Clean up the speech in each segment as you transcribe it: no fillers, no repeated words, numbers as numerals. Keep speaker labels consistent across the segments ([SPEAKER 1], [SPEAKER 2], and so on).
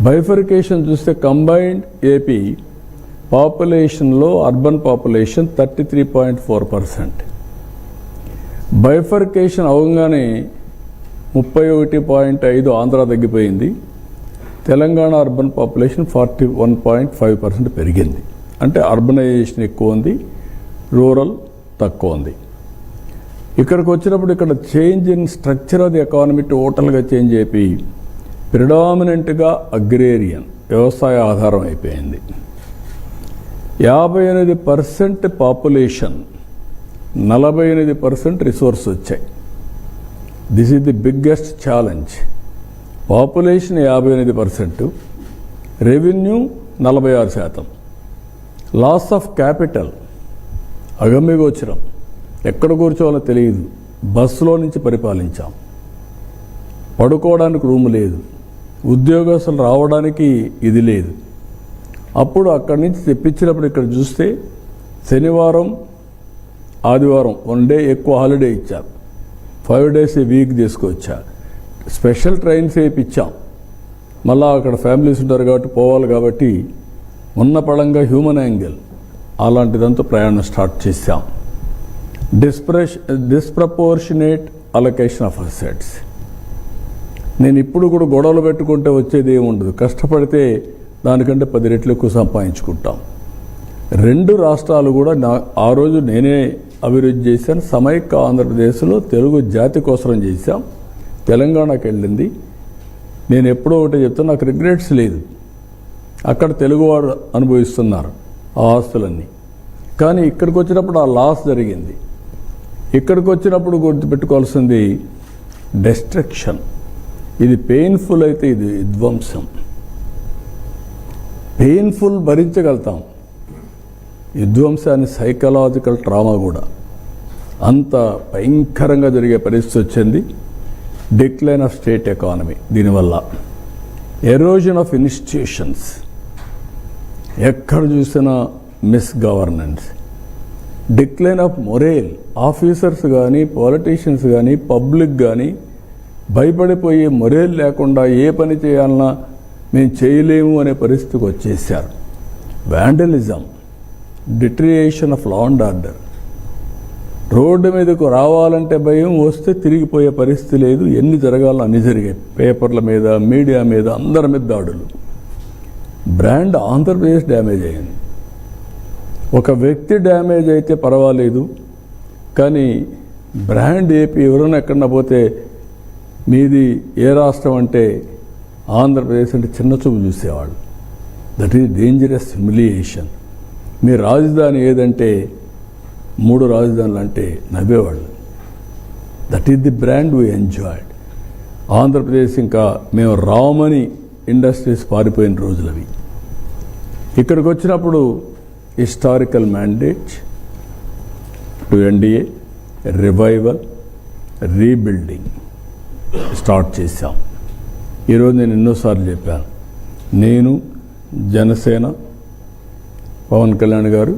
[SPEAKER 1] Bifurcation చూస్తే combined AP పాపులేషన్లో urban population 33.4%. Bifurcation అవగానే 31.5 ఆంధ్ర తగ్గిపోయింది. తెలంగాణ అర్బన్ పాపులేషన్ 41.5% పెరిగింది. అంటే అర్బనైజేషన్ ఎక్కువ ఉంది, రూరల్ తక్కువ ఉంది. ఇక్కడికి వచ్చినప్పుడు ఇక్కడ change in structure of the economy టోటల్గా చేంజ్ అయిపోయి ప్రిడామినెంట్గా అగ్రేరియన్ వ్యవసాయ ఆధారం అయిపోయింది. 58% పాపులేషన్, 48% రిసోర్స్ వచ్చాయి. This is the biggest challenge. Population 58%, revenue 46%. Loss of capital అగమ్యగోచరం, ఎక్కడ కూర్చోవాలో తెలియదు. బస్సులో నుంచి పరిపాలించాం. పడుకోవడానికి రూమ్ లేదు, ఉద్యోగస్తులు రావడానికి ఇది లేదు. అప్పుడు అక్కడి నుంచి తెప్పించినప్పుడు ఇక్కడ చూస్తే శనివారం ఆదివారం 1 డే ఎక్కువ హాలిడే ఇచ్చారు. 5 days ఏ వీక్ తీసుకొచ్చారు. స్పెషల్ ట్రైన్స్ వేయించాం. మళ్ళీ అక్కడ ఫ్యామిలీస్ ఉంటారు కాబట్టి పోవాలి కాబట్టి ఉన్న పడంగా హ్యూమన్ యాంగిల్ అలాంటిదంతా ప్రయాణం స్టార్ట్ చేశాం. Disproportionate allocation of assets. నేను ఇప్పుడు కూడా గొడవలు పెట్టుకుంటే వచ్చేది ఏముండదు. కష్టపడితే దానికంటే 10 రెట్లు ఎక్కువ సంపాదించుకుంటాం. 2 రాష్ట్రాలు కూడా ఆ రోజు నేనే అభివృద్ధి చేశాను. సమైక్య ఆంధ్రప్రదేశ్లో తెలుగు జాతి కోసం చేశాం. తెలంగాణకి వెళ్ళింది. నేను ఎప్పుడో ఒకటి చెప్తాను, నాకు రిగ్రెట్స్ లేదు. అక్కడ తెలుగువారు అనుభవిస్తున్నారు ఆ ఆస్తులన్నీ. కానీ ఇక్కడికి వచ్చినప్పుడు ఆ లాస్ జరిగింది. ఇక్కడికి వచ్చినప్పుడు గుర్తుపెట్టుకోవాల్సింది డెస్ట్రక్షన్. ఇది పెయిన్ఫుల్ అయితే ఇది విధ్వంసం. పెయిన్ఫుల్ భరించగలుగుతాం, విధ్వంసాన్ని సైకలాజికల్ ట్రామా కూడా అంత భయంకరంగా జరిగే పరిస్థితి వచ్చింది. డిక్లైన్ ఆఫ్ స్టేట్ ఎకానమీ దీనివల్ల, ఎరోజన్ ఆఫ్ ఇన్స్టిట్యూషన్స్, ఎక్కడ చూసినా miss governance, decline of మొరేల్. Officers కానీ పాలిటీషియన్స్ కానీ పబ్లిక్ కానీ భయపడిపోయి మొరేల్ లేకుండా ఏ పని చేయాలన్నా మేము చేయలేము అనే పరిస్థితికి వచ్చేసారు. Vandalism, deterioration of law and order. Road మీదకు రావాలంటే భయం, వస్తే తిరిగిపోయే పరిస్థితి లేదు. ఎన్ని జరగాలో అన్ని జరిగాయి. పేపర్ల మీద, మీడియా మీద, అందరి మీద దాడులు. బ్రాండ్ ఆంధ్రప్రదేశ్ డ్యామేజ్ అయింది. ఒక వ్యక్తి డ్యామేజ్ అయితే పర్వాలేదు, కానీ బ్రాండ్ ఏపీ ఎవరైనా ఎక్కడన్నా పోతే మీది ఏ రాష్ట్రం అంటే ఆంధ్రప్రదేశ్ అంటే చిన్న చూపు చూసేవాళ్ళు. That is dangerous humiliation. మీ రాజధాని ఏదంటే 3 రాజధానులు అంటే నవ్వేవాళ్ళు. That is the brand we enjoyed. Andhra Pradesh ఇంకా మేము రామని ఇండస్ట్రీస్ పారిపోయిన రోజులు అవి. ఇక్కడికి వచ్చినప్పుడు historical mandate to NDA, revival, rebuilding start చేశాం. ఈరోజు నేను ఎన్నోసార్లు చెప్పాను, నేను, జనసేన, పవన్ కళ్యాణ్ గారు,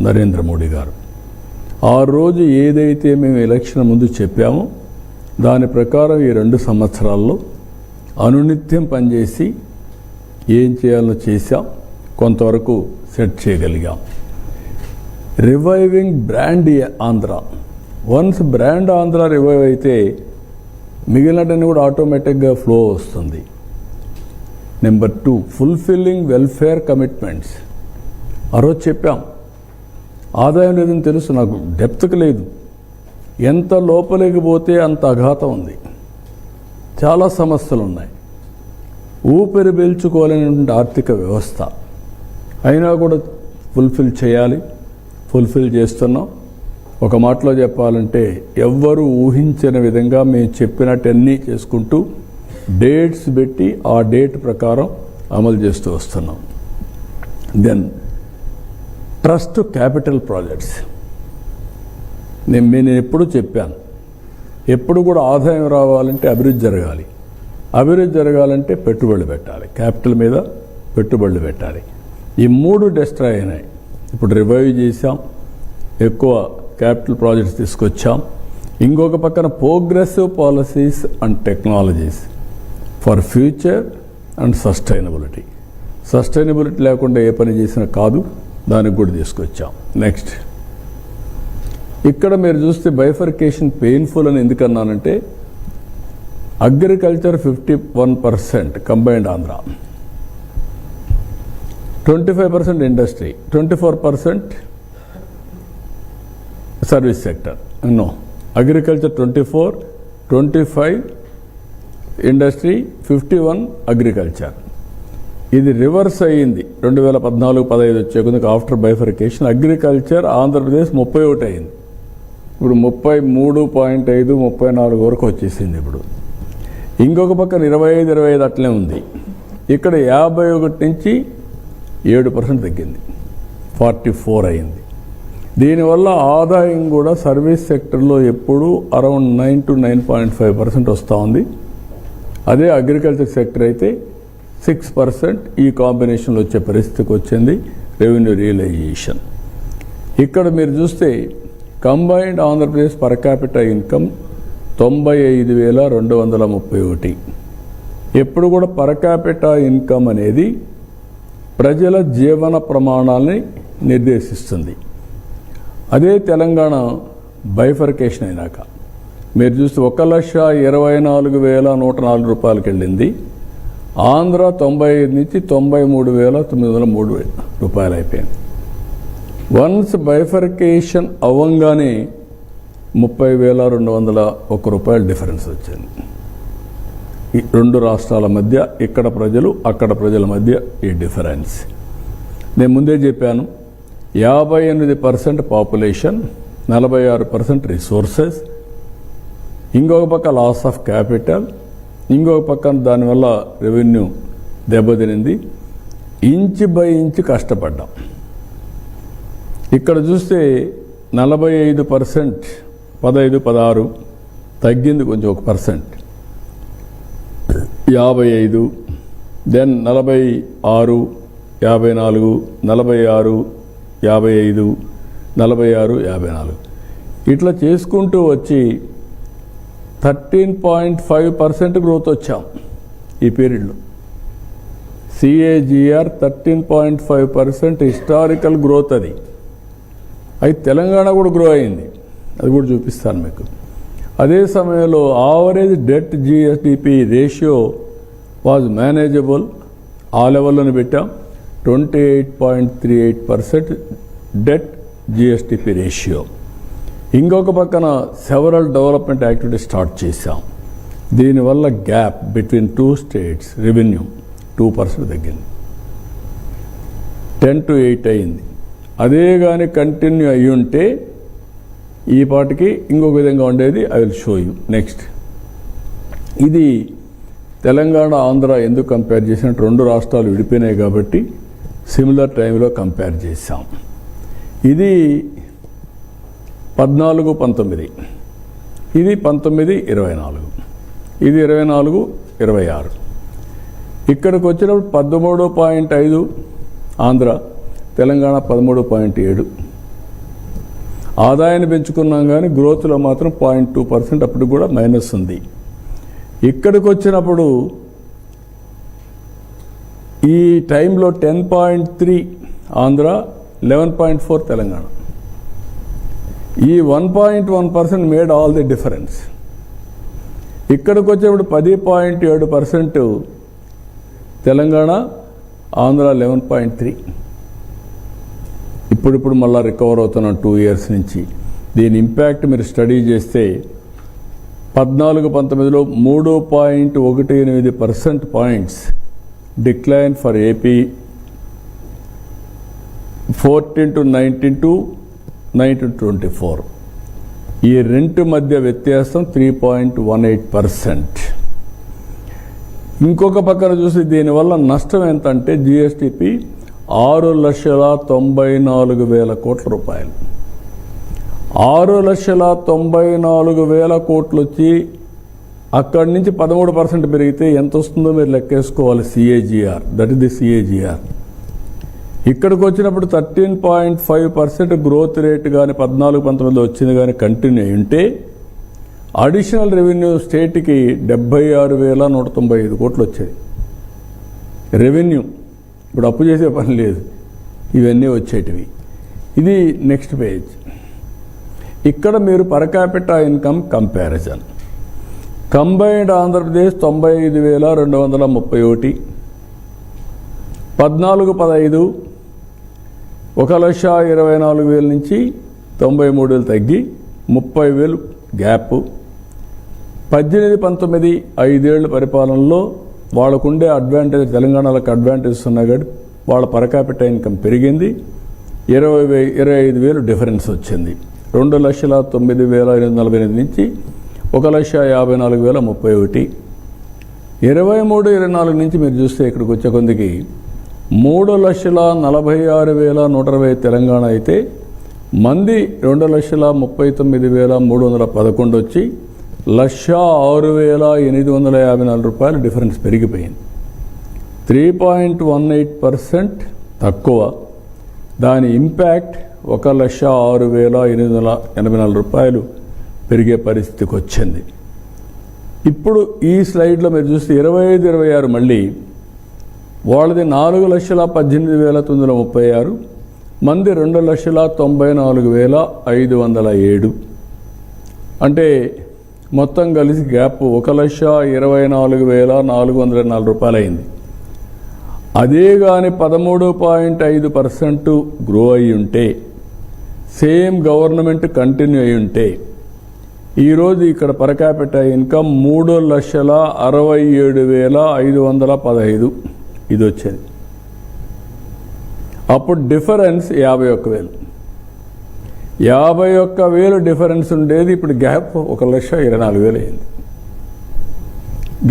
[SPEAKER 1] నరేంద్ర మోడీ గారు ఆ రోజు ఏదైతే మేము ఎలక్షన్ ముందు చెప్పామో దాని ప్రకారం ఈ 2 సంవత్సరాల్లో అనునిత్యం పనిచేసి ఏం చేయాలో చేశాం. కొంతవరకు సెట్ చేయగలిగాం. Reviving brand Andhra. Once brand Andhra revive అయితే మిగిలినటన్నీ కూడా ఆటోమేటిక్గా ఫ్లో వస్తుంది. Number 2, fulfilling welfare commitments. ఆ రోజు చెప్పాం, ఆదాయం లేదని తెలుసు, నాకు డెప్త్కి లేదు. ఎంత లోపలికి పోతే అంత అఘాతం ఉంది. చాలా సమస్యలు ఉన్నాయి. ఊపిరి పీల్చుకోలేనటువంటి ఆర్థిక వ్యవస్థ అయినా కూడా ఫుల్ఫిల్ చేయాలి. ఫుల్ఫిల్ చేస్తున్నాం. ఒక మాటలో చెప్పాలంటే ఎవ్వరూ ఊహించిన విధంగా మేము చెప్పినట్టన్నీ చేసుకుంటూ డేట్స్ పెట్టి ఆ డేట్ ప్రకారం అమలు చేస్తూ వస్తున్నాం. Then trust capital projects. నేను ఎప్పుడూ చెప్పాను, ఎప్పుడు కూడా ఆదాయం రావాలంటే అభివృద్ధి జరగాలి. అభివృద్ధి జరగాలంటే పెట్టుబడులు పెట్టాలి. క్యాపిటల్ మీద పెట్టుబడులు పెట్టాలి. ఈ 3 డిస్ట్రాయ్ అయినాయి. ఇప్పుడు రివైవ్ చేశాం, ఎక్కువ క్యాపిటల్ ప్రాజెక్ట్స్ తీసుకొచ్చాం. ఇంకొక పక్కన progressive policies and technologies for future and sustainability లేకుండా ఏ పని చేసినా కాదు, దానికి కూడా తీసుకొచ్చాం. నెక్స్ట్, ఇక్కడ మీరు చూస్తే బైఫర్కేషన్ పెయిన్ఫుల్ అని ఎందుకన్నానంటే agriculture 51% combined Andhra, 25% industry, 24% service sector. No, agriculture 24, 25 industry, 51 agriculture. ఇది రివర్స్ అయ్యింది 2014-15 వచ్చే కొద్దిగా ఆఫ్టర్ బైఫర్కేషన్. అగ్రికల్చర్ ఆంధ్రప్రదేశ్ 31 అయింది, ఇప్పుడు 33.5, 34 వరకు వచ్చేసింది. ఇప్పుడు ఇంకొక పక్కన 25 అట్లే ఉంది. ఇక్కడ 51 నుంచి 7% తగ్గింది, 44 అయింది. దీనివల్ల ఆదాయం కూడా సర్వీస్ సెక్టర్లో ఎప్పుడు అరౌండ్ 9 to 9.5% వస్తూ ఉంది. అదే అగ్రికల్చర్ సెక్టర్ అయితే 6% ఈ కాంబినేషన్లో వచ్చే పరిస్థితికి వచ్చింది రెవెన్యూ రియలైజేషన్. ఇక్కడ మీరు చూస్తే combined Andhra Pradesh per capital income 95,231. ఎప్పుడు కూడా పర్ క్యాపిటల్ ఇన్కమ్ అనేది ప్రజల జీవన ప్రమాణాలని నిర్దేశిస్తుంది. అదే తెలంగాణ బైఫర్కేషన్ అయినాక మీరు చూస్తే 1,24,104 రూపాయలకి వెళ్ళింది. ఆంధ్ర 95 నుంచి 93,903 రూపాయలు అయిపోయింది. వన్స్ బైఫర్కేషన్ అవ్వంగానే 30,201 రూపాయల డిఫరెన్స్ వచ్చింది. ఈ రెండు రాష్ట్రాల మధ్య, ఇక్కడ ప్రజలు అక్కడ ప్రజల మధ్య ఈ డిఫరెన్స్. నేను ముందే చెప్పాను, 58% పాపులేషన్, 46% రిసోర్సెస్, ఇంకొక పక్క లాస్ ఆఫ్ క్యాపిటల్, ఇంకొక పక్కన దానివల్ల రెవెన్యూ దెబ్బతినింది. ఇంచ్ బై ఇంచ్ కష్టపడ్డాం. ఇక్కడ చూస్తే 45%, 15, 16 తగ్గింది కొంచెం 1%, 55, దెన్ 46, 54, 46, 55, 46, 54 ఇట్లా చేసుకుంటూ వచ్చి 13.5% గ్రోత్ వచ్చాం ఈ పీరియడ్లో. CAGR 13.5% historical growth. అది తెలంగాణ కూడా గ్రో అయింది, అది కూడా చూపిస్తాను మీకు. అదే సమయంలో average debt GSDP ratio was manageable, ఆ లెవెల్లోనే పెట్టాం. 28.38% డెట్ GSDP రేషియో. ఇంకొక పక్కన సెవరల్ డెవలప్మెంట్ యాక్టివిటీ స్టార్ట్ చేశాం. దీనివల్ల గ్యాప్ బిట్వీన్ 2 స్టేట్స్ రెవెన్యూ 2% తగ్గింది, 10 to 8 అయింది. అదే కానీ కంటిన్యూ అయ్యి ఉంటే ఈ పాటికి ఇంకొక విధంగా ఉండేది. I will show you next. ఇది తెలంగాణ ఆంధ్ర ఎందుకు కంపేర్ చేసినట్టు, రెండు రాష్ట్రాలు విడిపోయినాయి కాబట్టి సిమిలర్ టైంలో కంపేర్ చేశాం. ఇది 14-19, ఇది 19-24, ఇది 24-26. ఇక్కడికి వచ్చినప్పుడు 13.5 ఆంధ్ర, తెలంగాణ 13.7. ఆదాయాన్ని పెంచుకున్నాం కానీ గ్రోత్లో మాత్రం 0.2% అప్పుడు కూడా మైనస్ ఉంది. ఇక్కడికి వచ్చినప్పుడు ఈ టైంలో 10.3 ఆంధ్ర, 11.4 తెలంగాణ. ఈ 1.1% మేడ్ ఆల్ ది డిఫరెన్స్. ఇక్కడికి వచ్చేప్పుడు 10.7% తెలంగాణ, ఆంధ్ర 11.3. ఇప్పుడు మళ్ళీ రికవర్ అవుతున్నాం 2 years నుంచి. దీని ఇంపాక్ట్ మీరు స్టడీ చేస్తే 14-19లో 3.18% పాయింట్స్ డిక్లైన్ ఫర్ ఏపీ, 14-19 19-24. ఈ రెంట్ మధ్య వ్యత్యాసం 3.18%. ఇంకొక పక్కన చూసి దీనివల్ల నష్టం ఎంత అంటే GSDP 6,94,000 కోట్ల రూపాయలు. 6,94,000 కోట్లు వచ్చి అక్కడి నుంచి 13% పెరిగితే ఎంత వస్తుందో మీరు లెక్కేసుకోవాలి. CAGR, that is the CAGR. ఇక్కడికి వచ్చినప్పుడు 13.5% గ్రోత్ రేట్ కానీ 14-19లో వచ్చింది కానీ కంటిన్యూ అయి ఉంటే అడిషనల్ రెవెన్యూ స్టేట్కి 76,195 కోట్లు వచ్చేది. రెవెన్యూ ఇప్పుడు అప్పు చేసే పని లేదు, ఇవన్నీ వచ్చేటివి. ఇది నెక్స్ట్ పేజ్. ఇక్కడ మీరు per capital income comparison. Combined Andhra Pradesh 95,231, 14-15 1,24,000 నుంచి 93,000 తగ్గి 30,000 గ్యాప్. 18-19 5 ఏళ్ల పరిపాలనలో వాళ్ళకుండే అడ్వాంటేజ్, తెలంగాణలకు అడ్వాంటేజెస్ ఉన్నాయి కాబట్టి వాళ్ళ పర్ క్యాపిటల్ ఇన్కమ్ పెరిగింది. 25,000 డిఫరెన్స్ వచ్చింది. 2,09,848 నుంచి 1,54,031. 23-24 నుంచి మీరు చూస్తే ఇక్కడికి వచ్చే కొందికి 3,46,120 తెలంగాణ అయితే మంది 2,39,311 వచ్చి 1,06,854 రూపాయలు డిఫరెన్స్ పెరిగిపోయింది. 3.18% తక్కువ. దాని ఇంపాక్ట్ 1,06,884 రూపాయలు పెరిగే పరిస్థితికి వచ్చింది. ఇప్పుడు ఈ స్లైడ్లో మీరు చూస్తే 25-26 మళ్ళీ వాళ్ళది 4,18,936, మంది 2,94,507. అంటే మొత్తం కలిసి గ్యాప్ 1,24,404 రూపాయలు అయింది. అదే కానీ 13.5% గ్రో అయి ఉంటే, సేమ్ గవర్నమెంట్ కంటిన్యూ అయి ఉంటే, ఈరోజు ఇక్కడ పర్ క్యాపిటల్ ఇన్కమ్ 3,67,515 ఇది వచ్చేది. అప్పుడు డిఫరెన్స్ 51,000. 51,000 డిఫరెన్స్ ఉండేది, ఇప్పుడు గ్యాప్ 1,24,000 అయింది.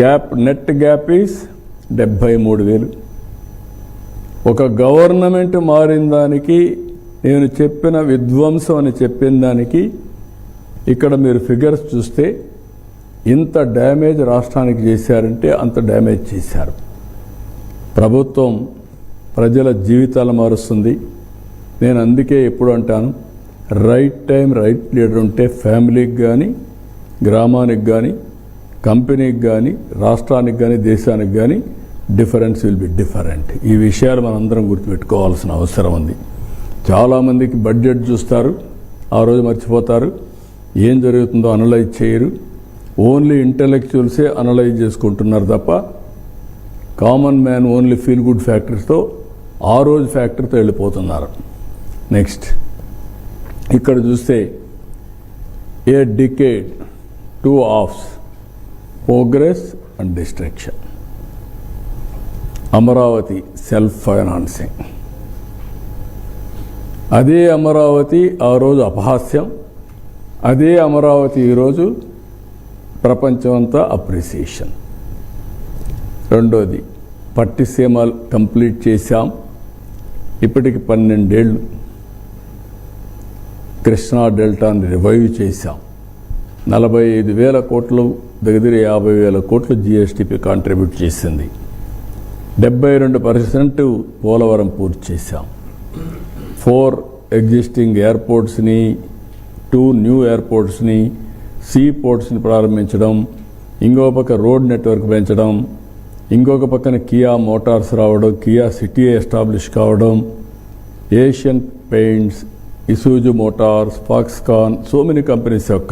[SPEAKER 1] Gap, net gap is 73,000. ఒక గవర్నమెంట్ మారిన దానికి, నేను చెప్పిన విధ్వంసం అని చెప్పిన దానికి ఇక్కడ మీరు ఫిగర్స్ చూస్తే ఇంత డ్యామేజ్ రాష్ట్రానికి చేశారంటే అంత డ్యామేజ్ చేశారు. ప్రభుత్వం ప్రజల జీవితాలు మారుస్తుంది. నేను అందుకే ఎప్పుడు అంటాను, రైట్ టైం రైట్ లీడర్ ఉంటే ఫ్యామిలీకి కానీ, గ్రామానికి కానీ, కంపెనీకి కానీ, రాష్ట్రానికి కానీ, దేశానికి కానీ డిఫరెన్స్ విల్ బి డిఫరెంట్. ఈ విషయాలు మనందరం గుర్తుపెట్టుకోవాల్సిన అవసరం ఉంది. చాలామందికి బడ్జెట్ చూస్తారు, ఆ రోజు మర్చిపోతారు, ఏం జరుగుతుందో అనలైజ్ చేయరు. ఓన్లీ ఇంటెలెక్చువల్సే అనలైజ్ చేసుకుంటున్నారు తప్ప common man only feel good ఫ్యాక్టర్స్తో, ఆ రోజు ఫ్యాక్టర్తో వెళ్ళిపోతున్నారు. నెక్స్ట్ ఇక్కడ చూస్తే a decade, 2 halves, progress and destruction. Amaravati self financing. అదే అమరావతి ఆ రోజు అపహాస్యం, అదే అమరావతి ఈరోజు ప్రపంచమంతా అప్రిసియేషన్. రెండోది పట్టిసీమలు కంప్లీట్ చేశాం, ఇప్పటికి 12 ఏళ్ళు. కృష్ణా డెల్టాని రివైవ్ చేశాం. 45,000 కోట్లు, దగ్గర 50,000 కోట్లు జిఎస్టిపి కాంట్రిబ్యూట్ చేసింది. 72% పోలవరం పూర్తి చేశాం. 4 ఎగ్జిస్టింగ్ ఎయిర్పోర్ట్స్ని, 2 న్యూ ఎయిర్పోర్ట్స్ని, సీ పోర్ట్స్ని ప్రారంభించడం, ఇంకో పక్క రోడ్ నెట్వర్క్ పెంచడం, ఇంకొక పక్కన కియా మోటార్స్ రావడం, కియా సిటీ ఎస్టాబ్లిష్ కావడం, Asian Paints, Isuzu Motors, Foxconn, so many companies యొక్క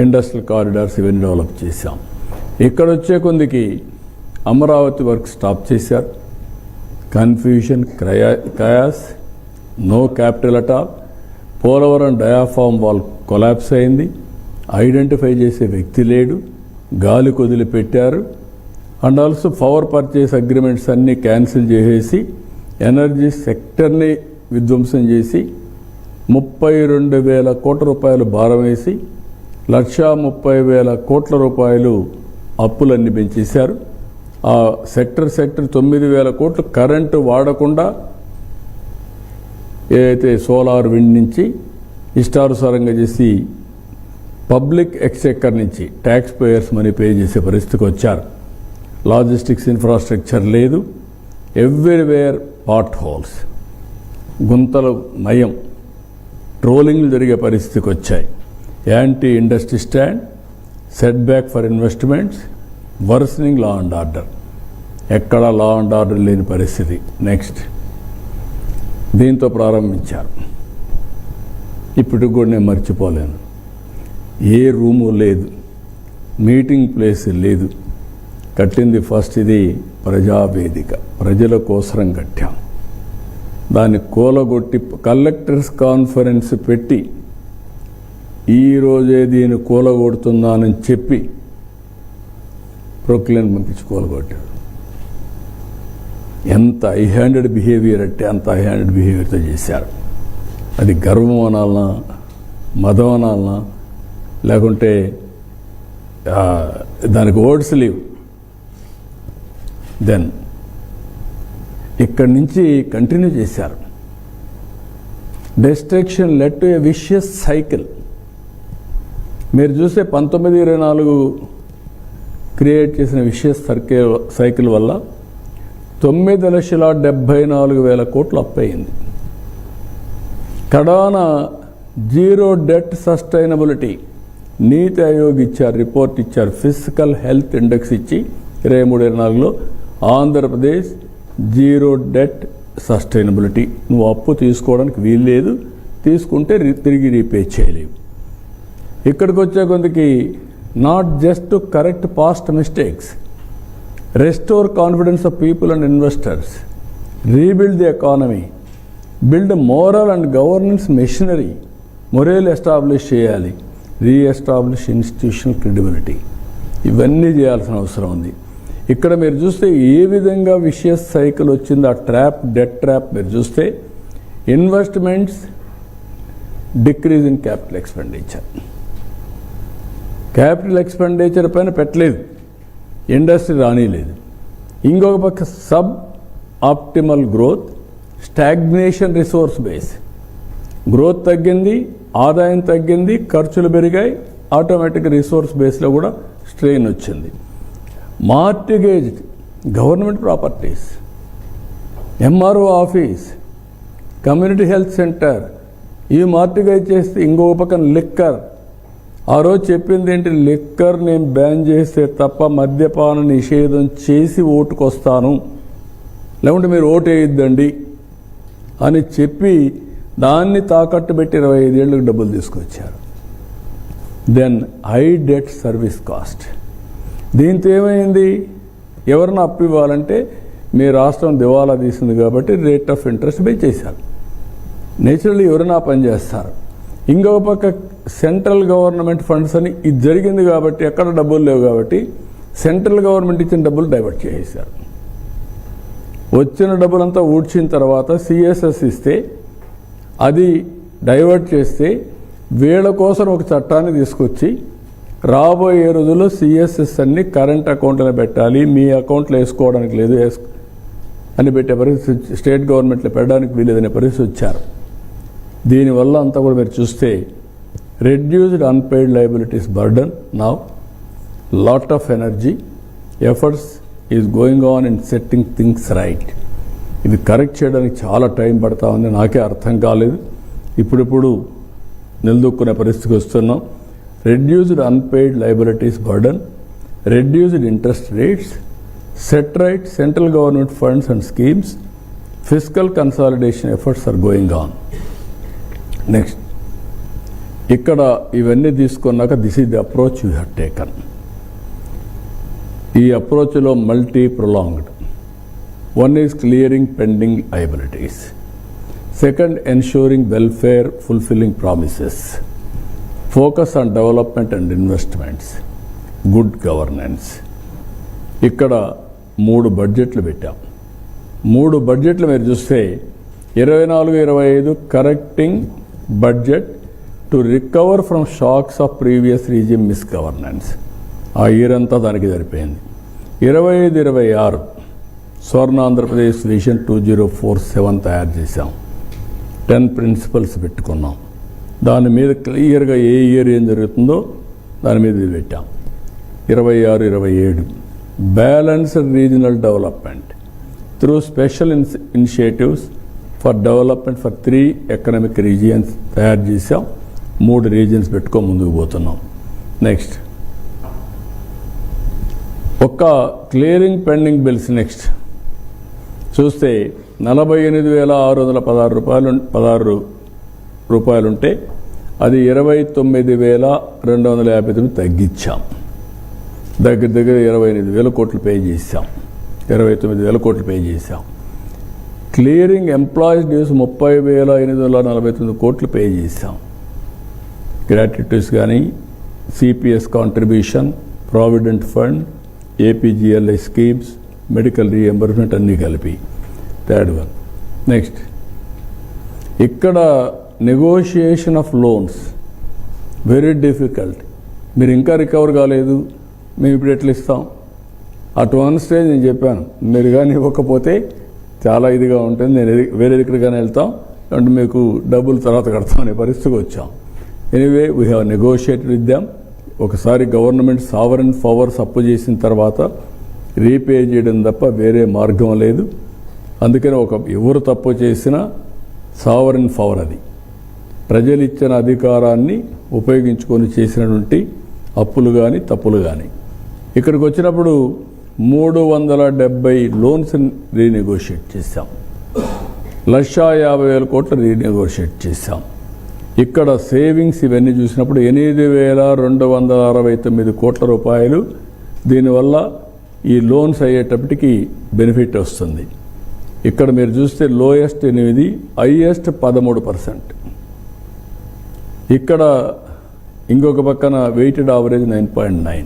[SPEAKER 1] ఇండస్ట్రియల్ కారిడార్స్ ఇవన్నీ డెవలప్ చేశాం. ఇక్కడ వచ్చే కొందికి అమరావతి వర్క్ స్టాప్ చేశారు. Confusion, chaos, no capital at all. Polavaram diaphragm wall collapse అయింది, ఐడెంటిఫై చేసే వ్యక్తి లేడు, గాలి వదిలిపెట్టారు. And also power purchase agreements అన్నీ క్యాన్సిల్ చేసేసి ఎనర్జీ సెక్టర్ని విధ్వంసం చేసి 32,000 కోట్ల రూపాయలు భారం వేసి 1,30,000 కోట్ల రూపాయలు అప్పులన్నీ పెంచేశారు. ఆ సెక్టర్ 9,000 కోట్లు కరెంటు వాడకుండా ఏదైతే సోలార్ విండ్ నుంచి ఇష్టానుసారంగా చేసి పబ్లిక్ ఎక్స్చెక్కర్ నుంచి ట్యాక్స్ పేయర్స్ మనీ పే చేసే పరిస్థితికి వచ్చారు. లాజిస్టిక్స్ ఇన్ఫ్రాస్ట్రక్చర్ లేదు, ఎవ్రీవేర్ పాట్ హోల్స్, గుంతలు మయం, ట్రోలింగ్లు జరిగే పరిస్థితికి వచ్చాయి. Anti industry stand, set back for investments, worsening law and order. ఎక్కడ లా అండ్ ఆర్డర్ లేని పరిస్థితి. నెక్స్ట్ దీంతో ప్రారంభించారు. ఇప్పుడు కూడా నేను మర్చిపోలేను. ఏ రూము లేదు, మీటింగ్ ప్లేస్ లేదు. కట్టింది ఫస్ట్ ఇది ప్రజావేదిక, ప్రజల కోసరం కట్టాం. దాన్ని కూలగొట్టి కలెక్టర్స్ కాన్ఫరెన్స్ పెట్టి ఈరోజే దీన్ని కూలగొడుతున్నానని చెప్పి ప్రొక్లైన్ పంపించి కూలగొట్టాడు. ఎంత హై హ్యాండెడ్ బిహేవియర్ అంటే అంత హై హ్యాండెడ్ బిహేవియర్తో చేశారు. అది గర్వం అనాలనా, మదం అనాలనా, లేకుంటే దానికి వర్డ్స్ లేవు. దెన్ ఇక్కడి నుంచి కంటిన్యూ చేశారు. Destruction led to A vicious cycle. మీరు చూస్తే 1924 క్రియేట్ చేసిన విషియస్ సైకిల్ వల్ల 9,74,000 కోట్లు అప్పయింది. కడాన జీరో డెట్ సస్టైనబిలిటీ నీతి ఆయోగ్ ఇచ్చారు, రిపోర్ట్ ఇచ్చారు. ఫిజికల్ హెల్త్ ఇండెక్స్ ఇచ్చి 23-24లో ఆంధ్రప్రదేశ్ జీరో డెట్ సస్టైనబిలిటీ. నువ్వు అప్పు తీసుకోవడానికి వీల్లేదు, తీసుకుంటే తిరిగి రీపే చేయలేవు. ఇక్కడికి వచ్చే కొంతకి not just to correct past mistakes, restore confidence of people and investors, rebuild the economy, build moral and governance machinery. Morale establish చేయాలి, రీఎస్టాబ్లిష్ ఇన్స్టిట్యూషనల్ క్రెడిబిలిటీ. ఇవన్నీ చేయాల్సిన అవసరం ఉంది. ఇక్కడ మీరు చూస్తే ఏ విధంగా విషియస్ సైకిల్ వచ్చిందో, ఆ ట్రాప్, డెట్ ట్రాప్ మీరు చూస్తే investments decrease in capital expenditure. Capital expenditure పైన పెట్టలేదు, ఇండస్ట్రీ రానిలేదు. ఇంకొక పక్క sub optimal growth, stagnation resource base. Growth తగ్గింది, ఆదాయం తగ్గింది, ఖర్చులు పెరిగాయి, ఆటోమేటిక్ రిసోర్స్ బేస్లో కూడా స్ట్రెయిన్ వచ్చింది. Mortgage, government properties, MRO office, community health centre, ఇవి మార్టిగేజ్ చేస్తే ఇంకొక పక్కన లిక్కర్. ఆ రోజు చెప్పింది ఏంటి, లిక్కర్ నేను బ్యాన్ చేస్తే తప్ప మద్యపాన నిషేధం చేసి ఓటుకొస్తాను, లేకుంటే మీరు ఓటు వేయొద్దండి అని చెప్పి దాన్ని తాకట్టు పెట్టి 25 ఏళ్ళకి డబ్బులు తీసుకొచ్చారు. Then high debt service cost. దీంతో ఏమైంది, ఎవరిని అప్పు ఇవ్వాలంటే మీ రాష్ట్రం దివాలా తీసింది కాబట్టి రేట్ ఆఫ్ ఇంట్రెస్ట్ పెంచేశారు. నేచురల్లీ ఎవరైనా పని చేస్తారు. ఇంకొక పక్క సెంట్రల్ గవర్నమెంట్ ఫండ్స్ అని ఇది జరిగింది కాబట్టి, ఎక్కడ డబ్బులు లేవు కాబట్టి సెంట్రల్ గవర్నమెంట్ ఇచ్చిన డబ్బులు డైవర్ట్ చేసేశారు. వచ్చిన డబ్బులంతా ఊడ్చిన తర్వాత సిఎస్ఎస్ ఇస్తే అది డైవర్ట్ చేస్తే వీళ్ళ కోసం ఒక చట్టాన్ని తీసుకొచ్చి రాబోయే రోజుల్లో సిఎస్ఎస్ అన్ని కరెంట్ అకౌంట్లో పెట్టాలి, మీ అకౌంట్లో వేసుకోవడానికి లేదు అని పెట్టే పరిస్థితి, స్టేట్ గవర్నమెంట్లో పెట్టడానికి వీలేదనే పరిస్థితి వచ్చారు. దీనివల్ల అంతా కూడా మీరు చూస్తే reduced unpaid liabilities burden. Now lot of energy efforts is going on in setting things right. ఇది కరెక్ట్ చేయడానికి చాలా టైం పడతా ఉంది, నాకే అర్థం కాలేదు. ఇప్పుడిప్పుడు నిలదొక్కునే పరిస్థితికి వస్తున్నాం. Reduced unpaid liabilities burden, reduced interest rates, set right central government funds and schemes, physical consolidation efforts are going on. Next ఇక్కడ ఇవన్నీ తీసుకున్నాక this is the approach you have taken. ఈ అప్రోచ్లో multi prolonged. One is clearing pending liabilities, second ensuring welfare fulfilling promises, focus on development and investments, good governance. ఇక్కడ 3 బడ్జెట్లు పెట్టాం. 3 బడ్జెట్లు మీరు చూస్తే 24-25 correcting budget to recover from shocks of previous regime misgovernance. ఆ year అంతా దానికి సరిపోయింది. 25-26 స్వర్ణ ఆంధ్రప్రదేశ్ విజన్ 2047 తయారు చేశాం. 10 ప్రిన్సిపల్స్ పెట్టుకున్నాం. దాని మీద క్లియర్గా ఏ ఇయర్ ఏం జరుగుతుందో దాని మీద ఇది పెట్టాం. 26-27 balanced regional development through special initiatives for development for 3 economic regions తయారు చేసాం. 3 రీజియన్స్ పెట్టుకొని ముందుకు పోతున్నాం. నెక్స్ట్ ఒక్క క్లియరింగ్ పెండింగ్ బిల్స్ నెక్స్ట్ చూస్తే 48,616 రూపాయలుంటే అది 29,259 తగ్గించాం. దగ్గర 28,000 కోట్లు పే చేశాం. 29,000 కోట్లు పే చేశాం. క్లియరింగ్ ఎంప్లాయీస్ డ్యూస్ 30,849 కోట్లు పే చేశాం. గ్రాట్యుటీస్ కానీ, CPS contribution, provident fund, APGLI schemes, medical reimbursement అన్నీ కలిపి. థర్డ్ వన్ నెక్స్ట్ ఇక్కడ negotiation of loans very difficult. మీరు ఇంకా రికవర్ కాలేదు, మేము ఇప్పుడు ఎట్లా ఇస్తాం? అటు వన్ స్టేజ్ నేను చెప్పాను, మీరు కానీ ఇవ్వకపోతే చాలా ఇదిగా ఉంటుంది, నేను వేరే దగ్గరగానే వెళ్తాం అంటే మీకు డబ్బులు తర్వాత కడతాం అనే పరిస్థితికి వచ్చాం. Anyway we have negotiated with them. ఒకసారి గవర్నమెంట్ సావరెన్ పవర్స్ అప్పు చేసిన తర్వాత రీపే చేయడం తప్ప వేరే మార్గం లేదు. అందుకని ఎవరు తప్పు చేసినా సావరెన్ పవర్ అది ప్రజలు ఇచ్చిన అధికారాన్ని ఉపయోగించుకొని చేసినటువంటి అప్పులు కానీ తప్పులు కానీ. ఇక్కడికి వచ్చినప్పుడు 370 లోన్స్ రీనెగోషియేట్ చేశాం. 1,50,000 కోట్లు రీనెగోషియేట్ చేశాం. ఇక్కడ సేవింగ్స్ ఇవన్నీ చూసినప్పుడు 8,269 కోట్ల రూపాయలు దీనివల్ల ఈ లోన్స్ అయ్యేటప్పటికి బెనిఫిట్ వస్తుంది. ఇక్కడ మీరు చూస్తే లోయెస్ట్ 8, హైయెస్ట్ 13%. ఇక్కడ ఇంకొక పక్కన వెయిటెడ్ యావరేజ్ 9.9.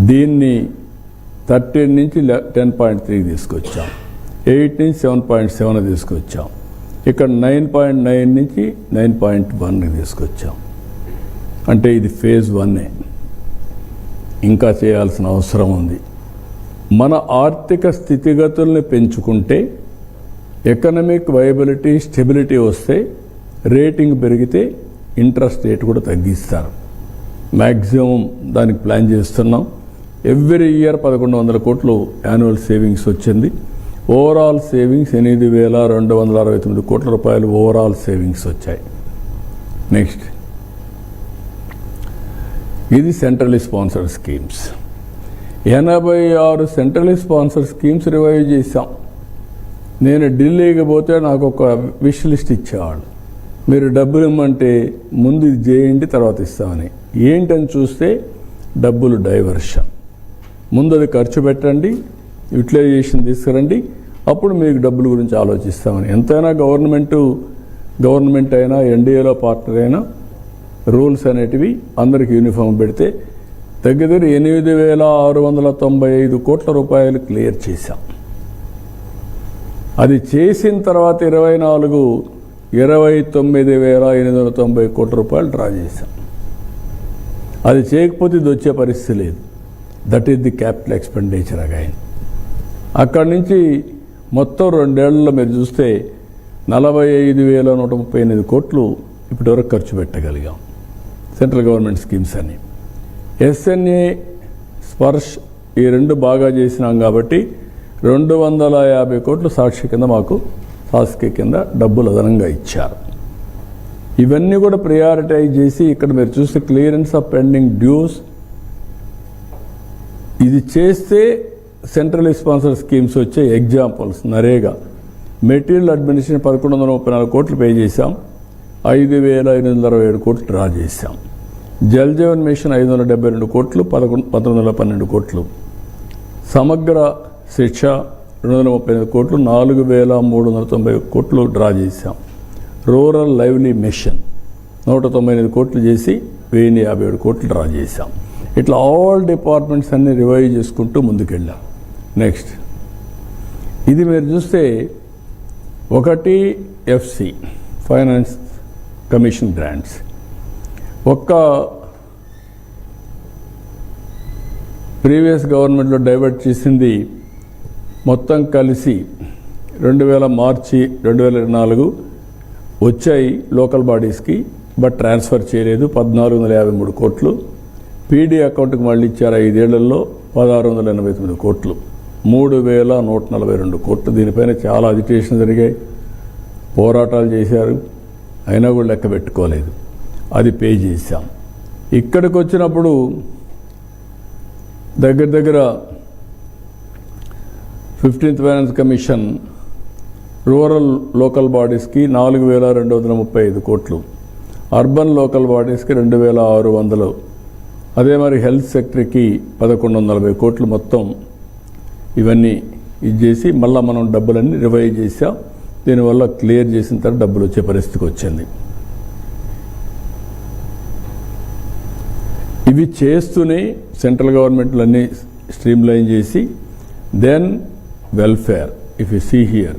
[SPEAKER 1] దీన్ని 13 నుంచి 10.3 తీసుకొచ్చాం. 8 నుంచి 7.7 తీసుకొచ్చాం. ఇక్కడ 9.9 నుంచి 9.1 తీసుకొచ్చాం. అంటే ఇది ఫేజ్ 1. ఇంకా చేయాల్సిన అవసరం ఉంది. మన ఆర్థిక స్థితిగతుల్ని పెంచుకుంటే, ఎకనమిక్ వైబిలిటీ, స్టెబిలిటీ వస్తే, రేటింగ్ పెరిగితే ఇంట్రెస్ట్ రేట్ కూడా తగ్గిస్తారు. మ్యాక్సిమం దానికి ప్లాన్ చేస్తున్నాం. ఎవ్రీ ఇయర్ 1,100 కోట్లు యాన్యువల్ సేవింగ్స్ వచ్చింది. ఓవరాల్ సేవింగ్స్ 8,269 కోట్ల రూపాయలు ఓవరాల్ సేవింగ్స్ వచ్చాయి. నెక్స్ట్ ఇది centrally sponsored schemes. 86 centrally sponsored schemes revive చేశాం. నేను ఢిల్లీకి పోతే నాకు ఒక విష్ లిస్ట్ ఇచ్చేవాళ్ళు, మీరు డబ్బులు ఇమ్మంటే ముందు ఇది చేయండి తర్వాత ఇస్తామని. ఏంటని చూస్తే డబ్బులు డైవర్షన్. ముందు అది ఖర్చు పెట్టండి, యూటిలైజేషన్ తీసుకురండి, అప్పుడు మీకు డబ్బుల గురించి ఆలోచిస్తామని. ఎంతైనా గవర్నమెంట్ అయినా, ఎన్డీఏలో పార్ట్నర్ అయినా రూల్స్ అనేటివి అందరికి యూనిఫామ్ పెడితే దగ్గర 8,695 కోట్ల రూపాయలు క్లియర్ చేశాం. అది చేసిన తర్వాత 29,890 కోట్ల రూపాయలు డ్రా చేశాం. అది చేయకపోతే ఇది వచ్చే పరిస్థితి లేదు. That is the capital expenditure again. అక్కడి నుంచి మొత్తం 2 ఏళ్లలో మీరు చూస్తే 45,138 కోట్లు ఇప్పటివరకు ఖర్చు పెట్టగలిగాం సెంట్రల్ గవర్నమెంట్ స్కీమ్స్ అని. ఎస్ఎన్ఏ, స్పర్శ్ ఈ 2 బాగా చేసినాం కాబట్టి 250 కోట్లు సాక్షి కింద మాకు సాస్కి కింద డబ్బులు అదనంగా ఇచ్చారు. ఇవన్నీ కూడా ప్రియారిటైజ్ చేసి ఇక్కడ మీరు చూస్తే క్లియరెన్స్ ఆఫ్ పెండింగ్ డ్యూస్ ఇది చేస్తే సెంట్రల్ స్పాన్సర్ స్కీమ్స్ వచ్చే ఎగ్జాంపుల్స్. నరేగా మెటీరియల్ అడ్మినిస్ట్రేషన్ 1,134 కోట్లు పే చేశాం. 5,827 కోట్లు డ్రా చేశాం. జల్ జీవన్ మిషన్ 572 కోట్లు, 1,912 కోట్లు. సమగ్ర శిక్ష 238 కోట్లు, 4,390 కోట్లు డ్రా చేశాం. రూరల్ లైవ్లీ మిషన్ 198 కోట్లు చేసి 1,057 కోట్లు డ్రా చేశాం. ఇట్లా ఆల్ డిపార్ట్మెంట్స్ అన్ని రివైవ్ చేసుకుంటూ ముందుకెళ్ళాం. నెక్స్ట్ ఇది మీరు చూస్తే 1 ఎఫ్సి ఫైనాన్స్ కమిషన్ గ్రాంట్స్ ఒక్క ప్రీవియస్ గవర్నమెంట్లో డైవర్ట్ చేసింది మొత్తం కలిసి 2000 మార్చి 2024 వచ్చాయి లోకల్ బాడీస్కి, బట్ ట్రాన్స్ఫర్ చేయలేదు. 1,453 కోట్లు. పీడీ అకౌంట్కి మళ్ళీ ఇచ్చారు 5 ఏళ్లలో 1,689 కోట్లు. 3,142 కోట్లు. దీనిపైన చాలా అజిటేషన్ జరిగాయి, పోరాటాలు చేశారు, అయినా కూడా లెక్క పెట్టుకోలేదు. అది పే చేశాం. ఇక్కడికి వచ్చినప్పుడు దగ్గర 15th finance commission rural local బాడీస్కి 4,235 కోట్లు, అర్బన్ లోకల్ బాడీస్కి 2,600, అదే మరి హెల్త్ సెక్టర్కి 1,140 కోట్లు మొత్తం ఇవన్నీ చేసి మళ్ళీ మనం డబ్బులన్నీ రివైజ్ చేసాం. దీనివల్ల క్లియర్ చేసిన తర్వాత డబ్బులు వచ్చే పరిస్థితికి వచ్చింది. ఇవి చేస్తూనే సెంట్రల్ గవర్నమెంట్లు అన్నీ స్ట్రీమ్లైన్ చేసి then welfare. If you see here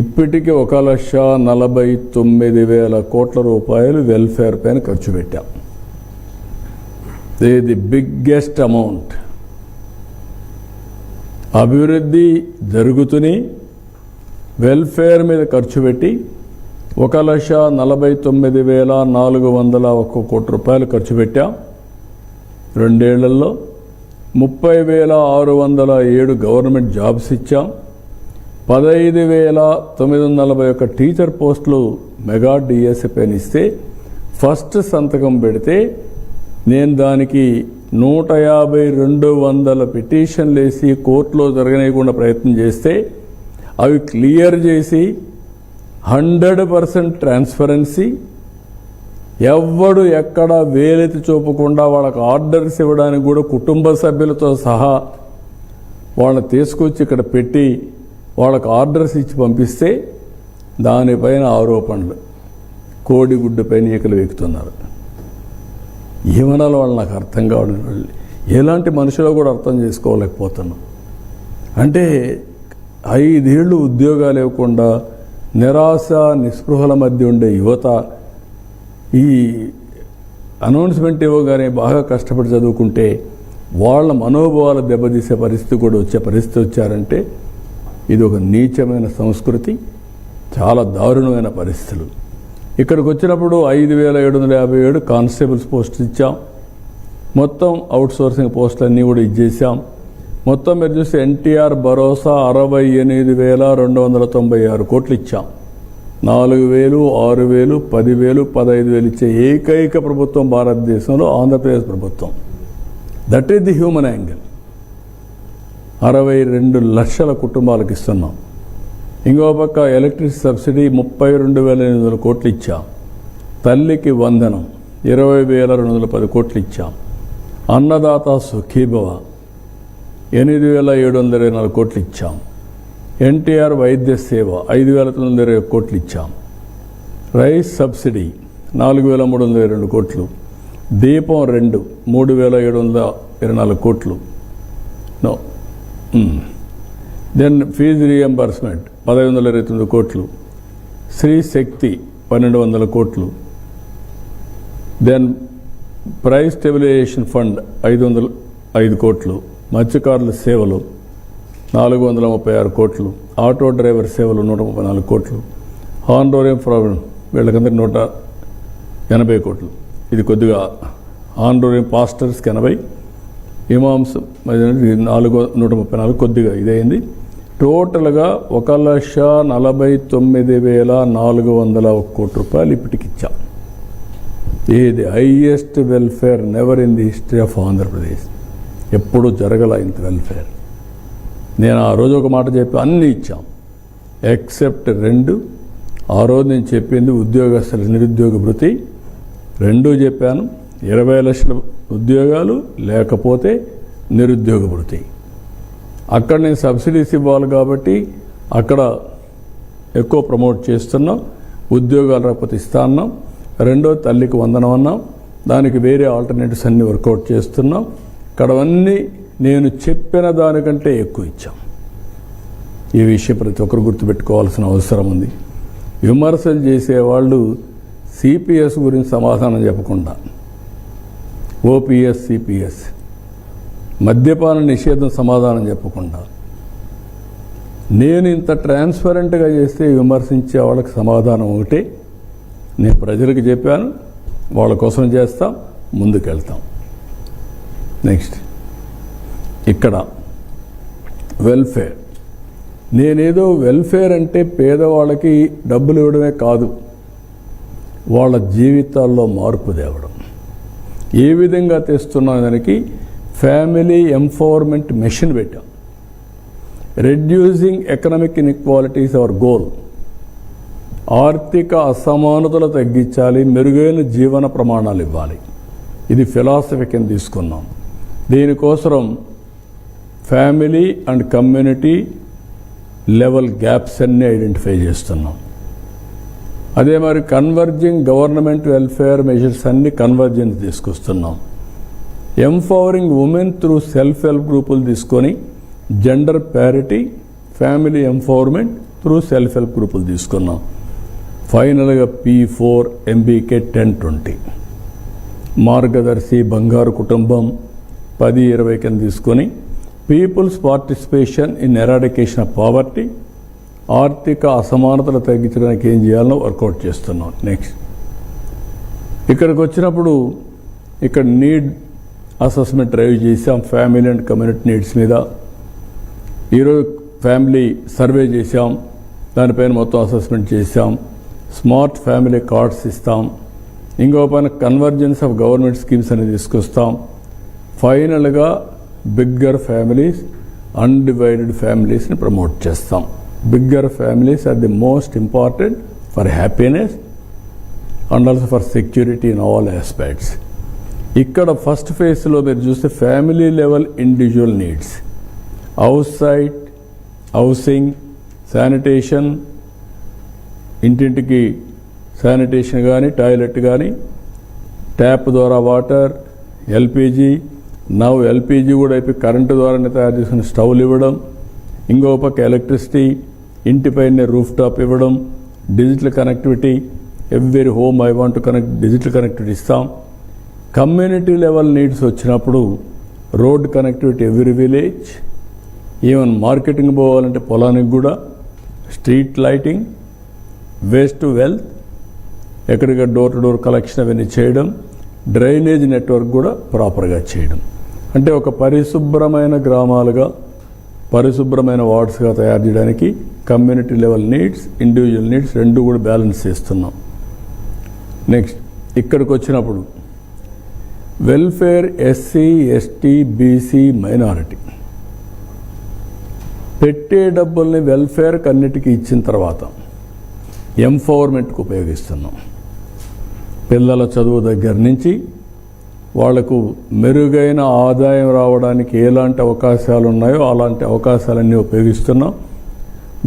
[SPEAKER 1] ఇప్పటికీ 1,49,000 కోట్ల రూపాయలు వెల్ఫేర్ పైన ఖర్చు పెట్టాం. The biggest amount. అభివృద్ధి జరుగుతూనే వెల్ఫేర్ మీద ఖర్చు పెట్టి 1,49,401 కోట్ల రూపాయలు ఖర్చు పెట్టాం. 2 ఏళ్లలో 30,607 గవర్నమెంట్ జాబ్స్ ఇచ్చాం. 15,941 టీచర్ పోస్టులు మెగా డిఎస్సి పైన ఇస్తే ఫస్ట్ సంతకం పెడితే నేను దానికి 150-200 పిటిషన్లు వేసి కోర్టులో జరగనీయకుండా ప్రయత్నం చేస్తే అవి క్లియర్ చేసి 100% ట్రాన్స్పరెన్సీ, ఎవ్వడు ఎక్కడ వేలెత్తి చూపకుండా వాళ్ళకి ఆర్డర్స్ ఇవ్వడానికి కూడా కుటుంబ సభ్యులతో సహా వాళ్ళని తీసుకొచ్చి ఇక్కడ పెట్టి వాళ్ళకి ఆర్డర్స్ ఇచ్చి పంపిస్తే దానిపైన ఆరోపణలు, కోడిగుడ్డు పైన ఈకలు వెక్కుతున్నారు. ఏమనాలో వాళ్ళు నాకు అర్థం కావడం, ఎలాంటి మనుషులో కూడా అర్థం చేసుకోలేకపోతున్నాం. అంటే 5 ఏళ్ళు ఉద్యోగాలు ఇవ్వకుండా నిరాశ నిస్పృహల మధ్య ఉండే యువత ఈ అనౌన్స్మెంట్ ఇవ్వగానే బాగా కష్టపడి చదువుకుంటే వాళ్ళ మనోభావాలు దెబ్బతీసే పరిస్థితి కూడా వచ్చే పరిస్థితి వచ్చారంటే ఇది ఒక నీచమైన సంస్కృతి, చాలా దారుణమైన పరిస్థితులు. ఇక్కడికి వచ్చినప్పుడు 5,757 కానిస్టేబుల్స్ పోస్టులు ఇచ్చాం. మొత్తం అవుట్సోర్సింగ్ పోస్టులు అన్నీ కూడా ఇచ్చేసాం. మొత్తం మీరు చూస్తే ఎన్టీఆర్ భరోసా 68,296 కోట్లు ఇచ్చాం. 4,000, 6,000, 10,000, 15,000 ఇచ్చే ఏకైక ప్రభుత్వం భారతదేశంలో ఆంధ్రప్రదేశ్ ప్రభుత్వం. That is the human angle. 62 లక్షల కుటుంబాలకు ఇస్తున్నాం. ఇంకో పక్క ఎలక్ట్రిసిటీ సబ్సిడీ 32,800 కోట్లు ఇచ్చాం. తల్లికి వందనం 20,210 కోట్లు ఇచ్చాం. అన్నదాత సుఖీభవ 8,724 కోట్లు ఇచ్చాం. ఎన్టీఆర్ వైద్య సేవ 5,920 కోట్లు ఇచ్చాం. రైస్ సబ్సిడీ 4,322 కోట్లు. దీపం 2 3,724 కోట్లు. నో దెన్ ఫీజు రీఎంబర్స్మెంట్ 1,529 కోట్లు. శ్రీ శక్తి 1,200 కోట్లు. దెన్ ప్రైస్ స్టెబిలైజేషన్ ఫండ్ 505 కోట్లు. మత్స్యకారుల సేవలు 436 కోట్లు. ఆటో డ్రైవర్ సేవలు 134 కోట్లు. హానరోరియం ప్రాబ్లం వీళ్ళకందరికి 180 కోట్లు. ఇది కొద్దిగా హానరోరియం పాస్టర్స్కి 80, ఇమామ్స్ 134 కొద్దిగా ఇదైంది. టోటల్గా 1,49,401 కోట్ల రూపాయలు ఇప్పటికి ఇచ్చాం. ఇది highest welfare never in the history of Andhra Pradesh. ఎప్పుడూ జరగల ఇంత వెల్ఫేర్. నేను ఆ రోజు ఒక మాట చెప్పి అన్నీ ఇచ్చాం ఎక్సెప్ట్ 2. ఆ రోజు నేను చెప్పింది ఉద్యోగస్తుల నిరుద్యోగ భృతి 2 చెప్పాను. 20 లక్షల ఉద్యోగాలు లేకపోతే నిరుద్యోగ భృతి. అక్కడ నేను సబ్సిడీస్ ఇవ్వాలి కాబట్టి అక్కడ ఎక్కువ ప్రమోట్ చేస్తున్నాం. ఉద్యోగాలు రాకపోతే ఇస్తా అన్నాం. 2 తల్లికి వందనం అన్నాం. దానికి వేరే ఆల్టర్నేటివ్స్ అన్నీ వర్కౌట్ చేస్తున్నాం. ఇక్కడవన్నీ నేను చెప్పిన దానికంటే ఎక్కువ ఇచ్చాం. ఈ విషయం ప్రతి ఒక్కరు గుర్తుపెట్టుకోవాల్సిన అవసరం ఉంది. విమర్శలు చేసేవాళ్ళు సిపిఎస్ గురించి సమాధానం చెప్పకుండా ఓపీఎస్, సిపిఎస్, మద్యపాన నిషేధం సమాధానం చెప్పకుండా నేను ఇంత ట్రాన్స్పరెంట్గా చేస్తే విమర్శించే వాళ్ళకి సమాధానం ఒకటే. నేను ప్రజలకు చెప్పాను, వాళ్ళ కోసం చేస్తాం, ముందుకెళ్తాం. నెక్స్ట్ ఇక్కడ వెల్ఫేర్. నేనేదో వెల్ఫేర్ అంటే పేదవాళ్ళకి డబ్బులు ఇవ్వడమే కాదు, వాళ్ళ జీవితాల్లో మార్పు తేవడం. ఏ విధంగా తెస్తున్నా దానికి ఫ్యామిలీ ఎంపవర్మెంట్ మిషన్ పెట్టాం. Reducing economic inequalities hour goal. ఆర్థిక అసమానతలు తగ్గించాలి, మెరుగైన జీవన ప్రమాణాలు ఇవ్వాలి. ఇది ఫిలాసఫీ కింద తీసుకున్నాం. దీనికోసం family and community level gaps అన్నీ ఐడెంటిఫై చేస్తున్నాం. అదే మరి కన్వర్జింగ్ గవర్నమెంట్ వెల్ఫేర్ మెజర్స్ అన్ని కన్వర్జెన్స్ తీసుకొస్తున్నాం. Empowering women through self help గ్రూపులు తీసుకొని gender parity, family empowerment through self help గ్రూపులు తీసుకున్నాం. ఫైనల్గా P4 MBK 10-20 మార్గదర్శి, బంగారు కుటుంబం 10-20 కింద తీసుకొని peoples participation in eradication of poverty, ఆర్థిక అసమానతలు తగ్గించడానికి ఏం చేయాలో వర్కౌట్ చేస్తున్నాం. నెక్స్ట్ ఇక్కడికి వచ్చినప్పుడు ఇక్కడ నీడ్ అసెస్మెంట్ డ్రైవ్ చేసాం. ఫ్యామిలీ అండ్ కమ్యూనిటీ నీడ్స్ మీద ఈరోజు ఫ్యామిలీ సర్వే చేసాం, దానిపైన మొత్తం అసెస్మెంట్ చేసాం. స్మార్ట్ ఫ్యామిలీ కార్డ్స్ ఇస్తాం. ఇంకో పైన కన్వర్జెన్స్ ఆఫ్ గవర్నమెంట్ స్కీమ్స్ అనేది తీసుకొస్తాం. ఫైనల్గా బిగ్గర్ ఫ్యామిలీస్, అన్డివైడెడ్ ఫ్యామిలీస్ని ప్రమోట్ చేస్తాం. Bigger families are the most important for happiness and also for security in all aspects. ఇక్కడ ఫస్ట్ ఫేజ్లో మీరు చూస్తే family level individual needs, house site, housing, sanitation, ఇంటింటికి శానిటేషన్ కానీ, టాయిలెట్ కానీ, ట్యాప్ ద్వారా వాటర్, ఎల్పిజి, నవ్ ఎల్పిజి కూడా అయిపోయి కరెంటు ద్వారానే తయారు చేసుకుని స్టవ్లు ఇవ్వడం, ఇంకో పక్క ఎలక్ట్రిసిటీ, ఇంటిపైనే రూఫ్ టాప్ ఇవ్వడం, digital connectivity, every home I want to connect, digital connectivity ఇస్తాం. కమ్యూనిటీ లెవెల్ నీడ్స్ వచ్చినప్పుడు road connectivity every village, even marketing పోవాలంటే పొలానికి కూడా, street lighting, waste to wealth, ఎక్కడికి డోర్ టు డోర్ కలెక్షన్ అవన్నీ చేయడం, drainage network కూడా ప్రాపర్గా చేయడం. అంటే ఒక పరిశుభ్రమైన గ్రామాలుగా, పరిశుభ్రమైన వార్డ్స్గా తయారు చేయడానికి community level needs, individual needs రెండు కూడా బ్యాలెన్స్ చేస్తున్నాం. నెక్స్ట్ ఇక్కడికి వచ్చినప్పుడు welfare SC, ST, BC, minority పెట్టే డబ్బుల్ని వెల్ఫేర్కి అన్నిటికీ ఇచ్చిన తర్వాత ఎంపవర్మెంట్కి ఉపయోగిస్తున్నాం. పిల్లల చదువు దగ్గర నుంచి వాళ్లకు మెరుగైన ఆదాయం రావడానికి ఎలాంటి అవకాశాలు ఉన్నాయో అలాంటి అవకాశాలన్నీ ఉపయోగిస్తున్నాం.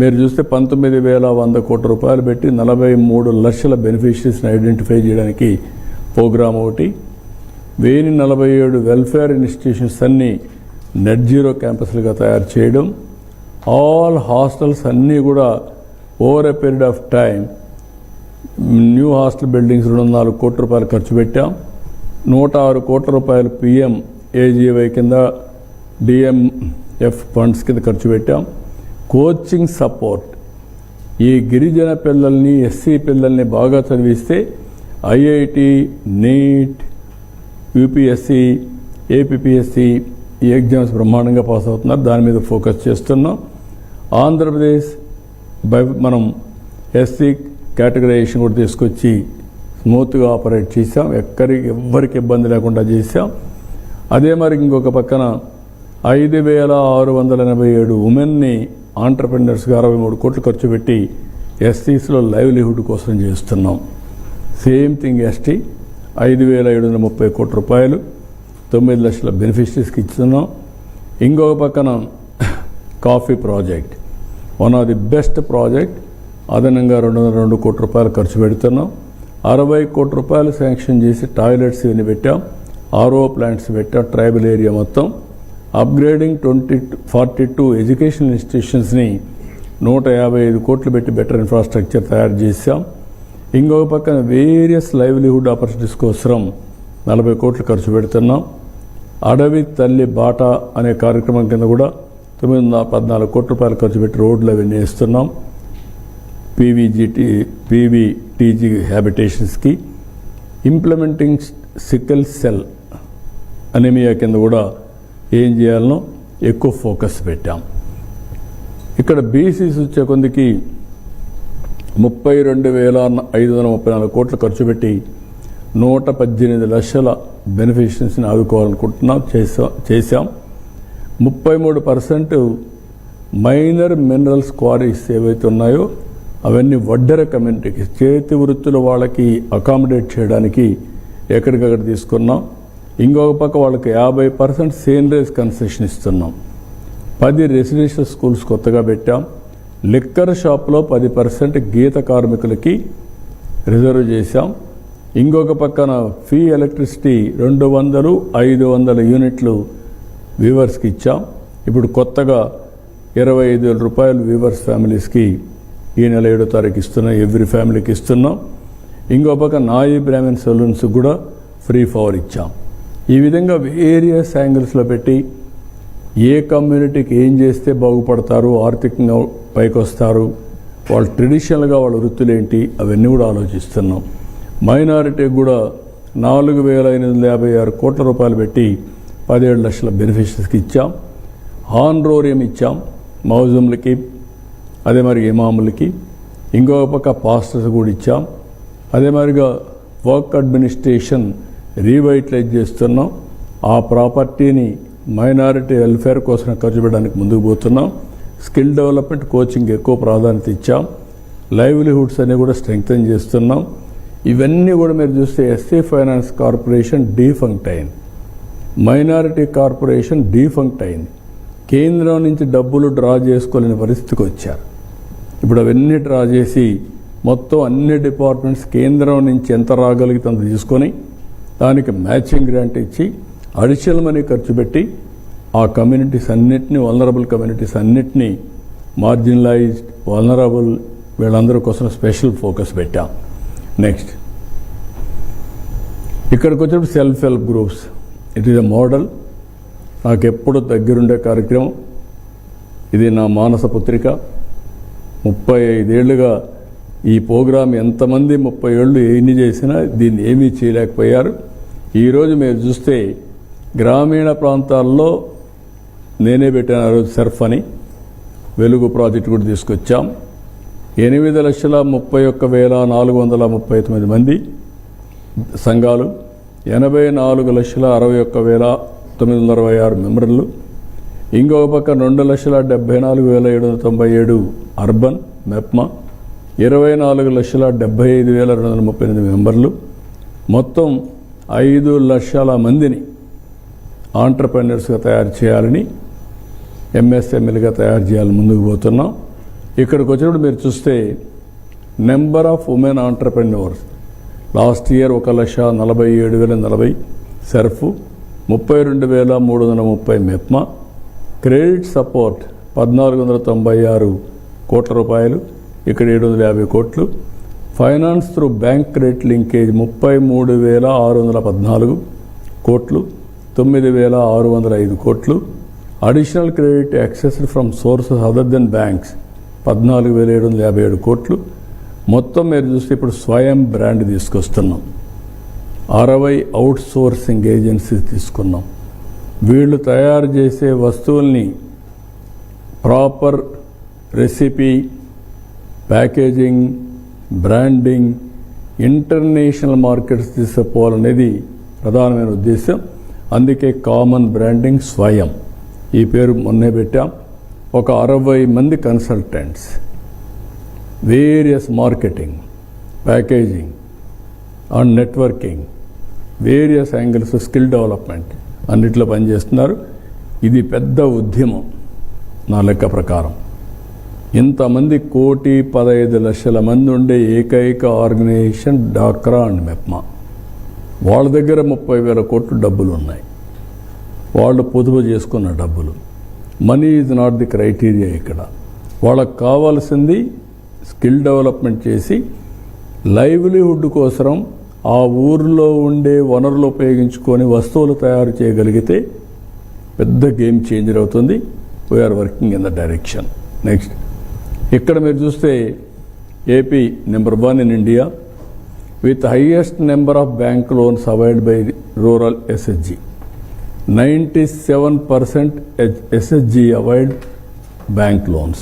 [SPEAKER 1] మీరు చూస్తే 19,100 కోట్ల రూపాయలు పెట్టి 43 లక్షల బెనిఫిషరీస్ని ఐడెంటిఫై చేయడానికి ప్రోగ్రామ్ ఒకటి, 1047 వెల్ఫేర్ ఇన్స్టిట్యూషన్స్ అన్నీ నెట్ జీరో క్యాంపస్లుగా తయారు చేయడం, ఆల్ హాస్టల్స్ అన్నీ కూడా over a period of time new hostel buildings 204 కోట్ల రూపాయలు ఖర్చు పెట్టాం. 106 కోట్ల రూపాయలు PMAGY కింద DMF ఫండ్స్ కింద ఖర్చు పెట్టాం. కోచింగ్ సపోర్ట్, ఈ గిరిజన పిల్లల్ని, ఎస్సీ పిల్లల్ని బాగా చదివిస్తే IIT, నీట్, UPSC, APPSC ఈ ఎగ్జామ్స్ బ్రహ్మాండంగా పాస్ అవుతున్నారు. దాని మీద ఫోకస్ చేస్తున్నాం. ఆంధ్రప్రదేశ్ మనం SC కేటగరైజేషన్ కూడా తీసుకొచ్చి స్మూత్గా ఆపరేట్ చేసాం. ఎవ్వరికి ఇబ్బంది లేకుండా చేసాం. అదే మరి ఇంకొక పక్కన 5,687 ఉమెన్ని ఆంటర్ప్రెన్యూర్స్గా 63 కోట్లు ఖర్చు పెట్టి SCస్లో లైవ్లీహుడ్ కోసం చేస్తున్నాం. సేమ్ థింగ్ ST 5,730 కోట్ల రూపాయలు 9 లక్షల బెనిఫిషరీస్కి ఇస్తున్నాం. ఇంకొక పక్కన coffee project, one of the best project, అదనంగా 202 కోట్ల రూపాయలు ఖర్చు పెడుతున్నాం. 60 కోట్ల రూపాయలు శాంక్షన్ చేసి టాయిలెట్స్ ఇవన్నీ పెట్టాం, RO ప్లాంట్స్ పెట్టాం ట్రైబల్ ఏరియా మొత్తం. అప్గ్రేడింగ్ 42 ఎడ్యుకేషనల్ ఇన్స్టిట్యూషన్స్ని 155 కోట్లు పెట్టి బెటర్ ఇన్ఫ్రాస్ట్రక్చర్ తయారు చేశాం. ఇంకొక పక్కన వేరియస్ లైవ్లీహుడ్ ఆపర్చునిటీస్ కోసం 40 కోట్లు ఖర్చు పెడుతున్నాం. అడవి తల్లి బాట అనే కార్యక్రమం కింద కూడా 914 కోట్ల రూపాయలు ఖర్చు పెట్టి రోడ్లు అవన్నీ వేస్తున్నాం. PVTG హ్యాబిటేషన్స్కి ఇంప్లిమెంటింగ్ సికిల్ సెల్ అనీమియా కింద కూడా ఏం చేయాలనో ఎక్కువ ఫోకస్ పెట్టాం. ఇక్కడ బీసీస్ వచ్చే కొందికి 32,534 కోట్లు ఖర్చు పెట్టి 118 లక్షల బెనిఫిషరీస్ని ఆదుకోవాలనుకుంటున్నాం, చేశాం. 33% మైనర్ మినరల్స్ క్వారీస్ ఏవైతే ఉన్నాయో అవన్నీ వడ్డెర కమ్యూనిటీకి, చేతి వృత్తుల వాళ్ళకి అకామిడేట్ చేయడానికి ఎక్కడికక్కడ తీసుకున్నాం. ఇంకొక పక్క వాళ్ళకి 50% సేన్రైజ్ కన్సెషన్ ఇస్తున్నాం. 10 రెసిడెన్షియల్ స్కూల్స్ కొత్తగా పెట్టాం. లిక్కర్ షాప్లో 10% గీత కార్మికులకి రిజర్వ్ చేశాం. ఇంకొక పక్కన ఫ్రీ ఎలక్ట్రిసిటీ 200, 500 యూనిట్లు వీవర్స్కి ఇచ్చాం. ఇప్పుడు కొత్తగా 25,000 రూపాయలు వీవర్స్ ఫ్యామిలీస్కి ఈ నెల 7వ తారీఖు ఇస్తున్నాం, ఎవ్రీ ఫ్యామిలీకి ఇస్తున్నాం. ఇంకో పక్క నాయి బ్రాహ్మణ్ సెలూన్స్ కూడా ఫ్రీ పవర్ ఇచ్చాం. ఈ విధంగా వేరియస్ యాంగిల్స్లో పెట్టి ఏ కమ్యూనిటీకి ఏం చేస్తే బాగుపడతారు, ఆర్థికంగా పైకి వస్తారు, వాళ్ళు ట్రెడిషనల్గా వాళ్ళ వృత్తులేంటి అవన్నీ కూడా ఆలోచిస్తున్నాం. మైనారిటీకి కూడా 4,856 కోట్ల రూపాయలు పెట్టి 17 లక్షల బెనిఫిషరీస్కి ఇచ్చాం. హానరోరియం ఇచ్చాం మౌజుంలకి, అదే మరి ఇమాములకి. ఇంకొక పక్క పాస్టర్స్ కూడా ఇచ్చాం. అదే మరిగా వర్క్ అడ్మినిస్ట్రేషన్ రీవైటలైజ్ చేస్తున్నాం. ఆ ప్రాపర్టీని మైనారిటీ వెల్ఫేర్ కోసం ఖర్చు పెట్టడానికి ముందుకు పోతున్నాం. స్కిల్ డెవలప్మెంట్, కోచింగ్ ఎక్కువ ప్రాధాన్యత ఇచ్చాం. లైవ్లీహుడ్స్ అన్ని కూడా స్ట్రెంగ్తన్ చేస్తున్నాం. ఇవన్నీ కూడా మీరు చూస్తే ఎస్సీ ఫైనాన్స్ కార్పొరేషన్ డీఫంక్ట్ అయింది, మైనారిటీ కార్పొరేషన్ డీఫంక్ట్ అయింది. కేంద్రం నుంచి డబ్బులు డ్రా చేసుకోలేని పరిస్థితికి వచ్చారు. ఇప్పుడు అవన్నీ డ్రా చేసి మొత్తం అన్ని డిపార్ట్మెంట్స్ కేంద్రం నుంచి ఎంత రాగలిగితే అంత తీసుకొని దానికి మ్యాచింగ్ గ్రాంట్ ఇచ్చి అడిషనల్ మనీ ఖర్చు పెట్టి ఆ కమ్యూనిటీస్ అన్నిటినీ, వల్నరబుల్ కమ్యూనిటీస్ అన్నిటినీ, మార్జినలైజ్డ్, వల్నరబుల్ వీళ్ళందరి కోసం స్పెషల్ ఫోకస్ పెట్టాం. నెక్స్ట్ ఇక్కడికి వచ్చినప్పుడు self help groups, it is a model. నాకు ఎప్పుడు దగ్గరుండే కార్యక్రమం ఇది. నా మానస పుత్రిక. 35 ఏళ్లుగా ఈ ప్రోగ్రాం ఎంతమంది 30 ఏళ్ళు ఎన్ని చేసినా దీన్ని ఏమీ చేయలేకపోయారు. ఈరోజు మీరు చూస్తే గ్రామీణ ప్రాంతాల్లో నేనే పెట్టాను ఆ రోజు సర్ఫ్ అని వెలుగు ప్రాజెక్టు కూడా తీసుకొచ్చాం. 8,31,439 మంది సంఘాలు, 84,61,926 మెంబర్లు. ఇంకొక పక్క 2,74,797 అర్బన్ మెప్మా, 24,75,238 మెంబర్లు. మొత్తం 5 లక్షల మందిని ఆంటర్ప్రెన్యూర్స్గా తయారు చేయాలని, ఎంఎస్ఎంఈలుగా తయారు చేయాలని ముందుకు పోతున్నాం. ఇక్కడికి వచ్చినప్పుడు మీరు చూస్తే number of women entrepreneurs last year 1,47,040 SERP, 32,330 MEPMA. Credit support 1,496 కోట్ల రూపాయలు, ఇక్కడ 750 కోట్లు. Finance through bank credit linkage 33,614 కోట్లు, 9,605 కోట్లు. Additional credit accessed from sources other than banks 14,757 కోట్లు. మొత్తం మీరు చూస్తే ఇప్పుడు స్వయం బ్రాండ్ తీసుకొస్తున్నాం. 60 అవుట్ సోర్సింగ్ ఏజెన్సీస్ తీసుకున్నాం. వీళ్ళు తయారు చేసే వస్తువుల్ని proper recipe, packaging, branding, international markets తీసుకుపోవాలనేది ప్రధానమైన ఉద్దేశం. అందుకే కామన్ బ్రాండింగ్ స్వయం ఈ పేరు మొన్నే పెట్టాం. ఒక 60 మంది consultants, various marketing, packaging and networking, various angles, skill development అన్నిట్లో పనిచేస్తున్నారు. ఇది పెద్ద ఉద్యమం నా లెక్క ప్రకారం. ఇంతమంది 1,15,00,000 మంది ఉండే ఏకైక ఆర్గనైజేషన్ డాక్రా అండ్ మెప్మా. వాళ్ళ దగ్గర 30,000 కోట్లు డబ్బులు ఉన్నాయి. వాళ్ళు పొదుపు చేసుకున్న డబ్బులు. Money is not the criteria. ఇక్కడ వాళ్ళకు కావాల్సింది స్కిల్ డెవలప్మెంట్ చేసి లైవ్లీహుడ్ కోసం ఆ ఊరిలో ఉండే వనరులు ఉపయోగించుకొని వస్తువులు తయారు చేయగలిగితే పెద్ద గేమ్ చేంజర్ అవుతుంది. We are working in the direction. Next ఇక్కడ మీరు చూస్తే AP number 1 in India with highest number of bank loans availed by rural SHG. 97% SHG availed bank loans.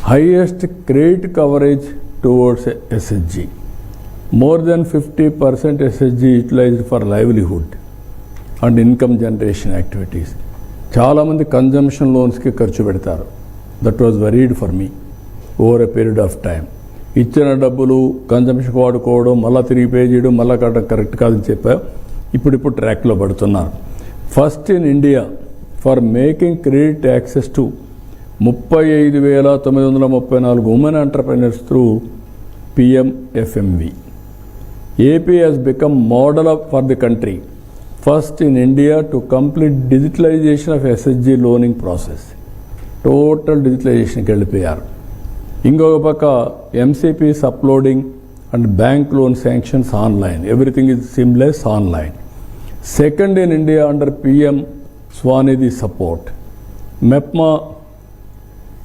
[SPEAKER 1] Highest credit coverage towards SHG. More than 50% SSG utilized for livelihood and income generation activities. చాలామంది consumption లోన్స్కి ఖర్చు పెడతారు. That was worried for me over a period of time. ఇచ్చిన డబ్బులు కన్జంప్షన్కి వాడుకోవడం, మళ్ళీ తిరిగి pay చేయడం, మళ్ళీ కట్టడం కరెక్ట్ కాదని చెప్పా. ఇప్పుడు ట్రాక్లో పడుతున్నారు. First in India for making credit access to 35,934 women entrepreneurs through PMFMV. AP has become model for the country. First in India to complete digitalization of SSG loaning process. Total digitalization వెళ్ళిపోయారు. ఇంకొక పక్క MCPs uploading and bank loan sanctions online. Everything is seamless online. Second in India under PM Swanidhi support. MEPMA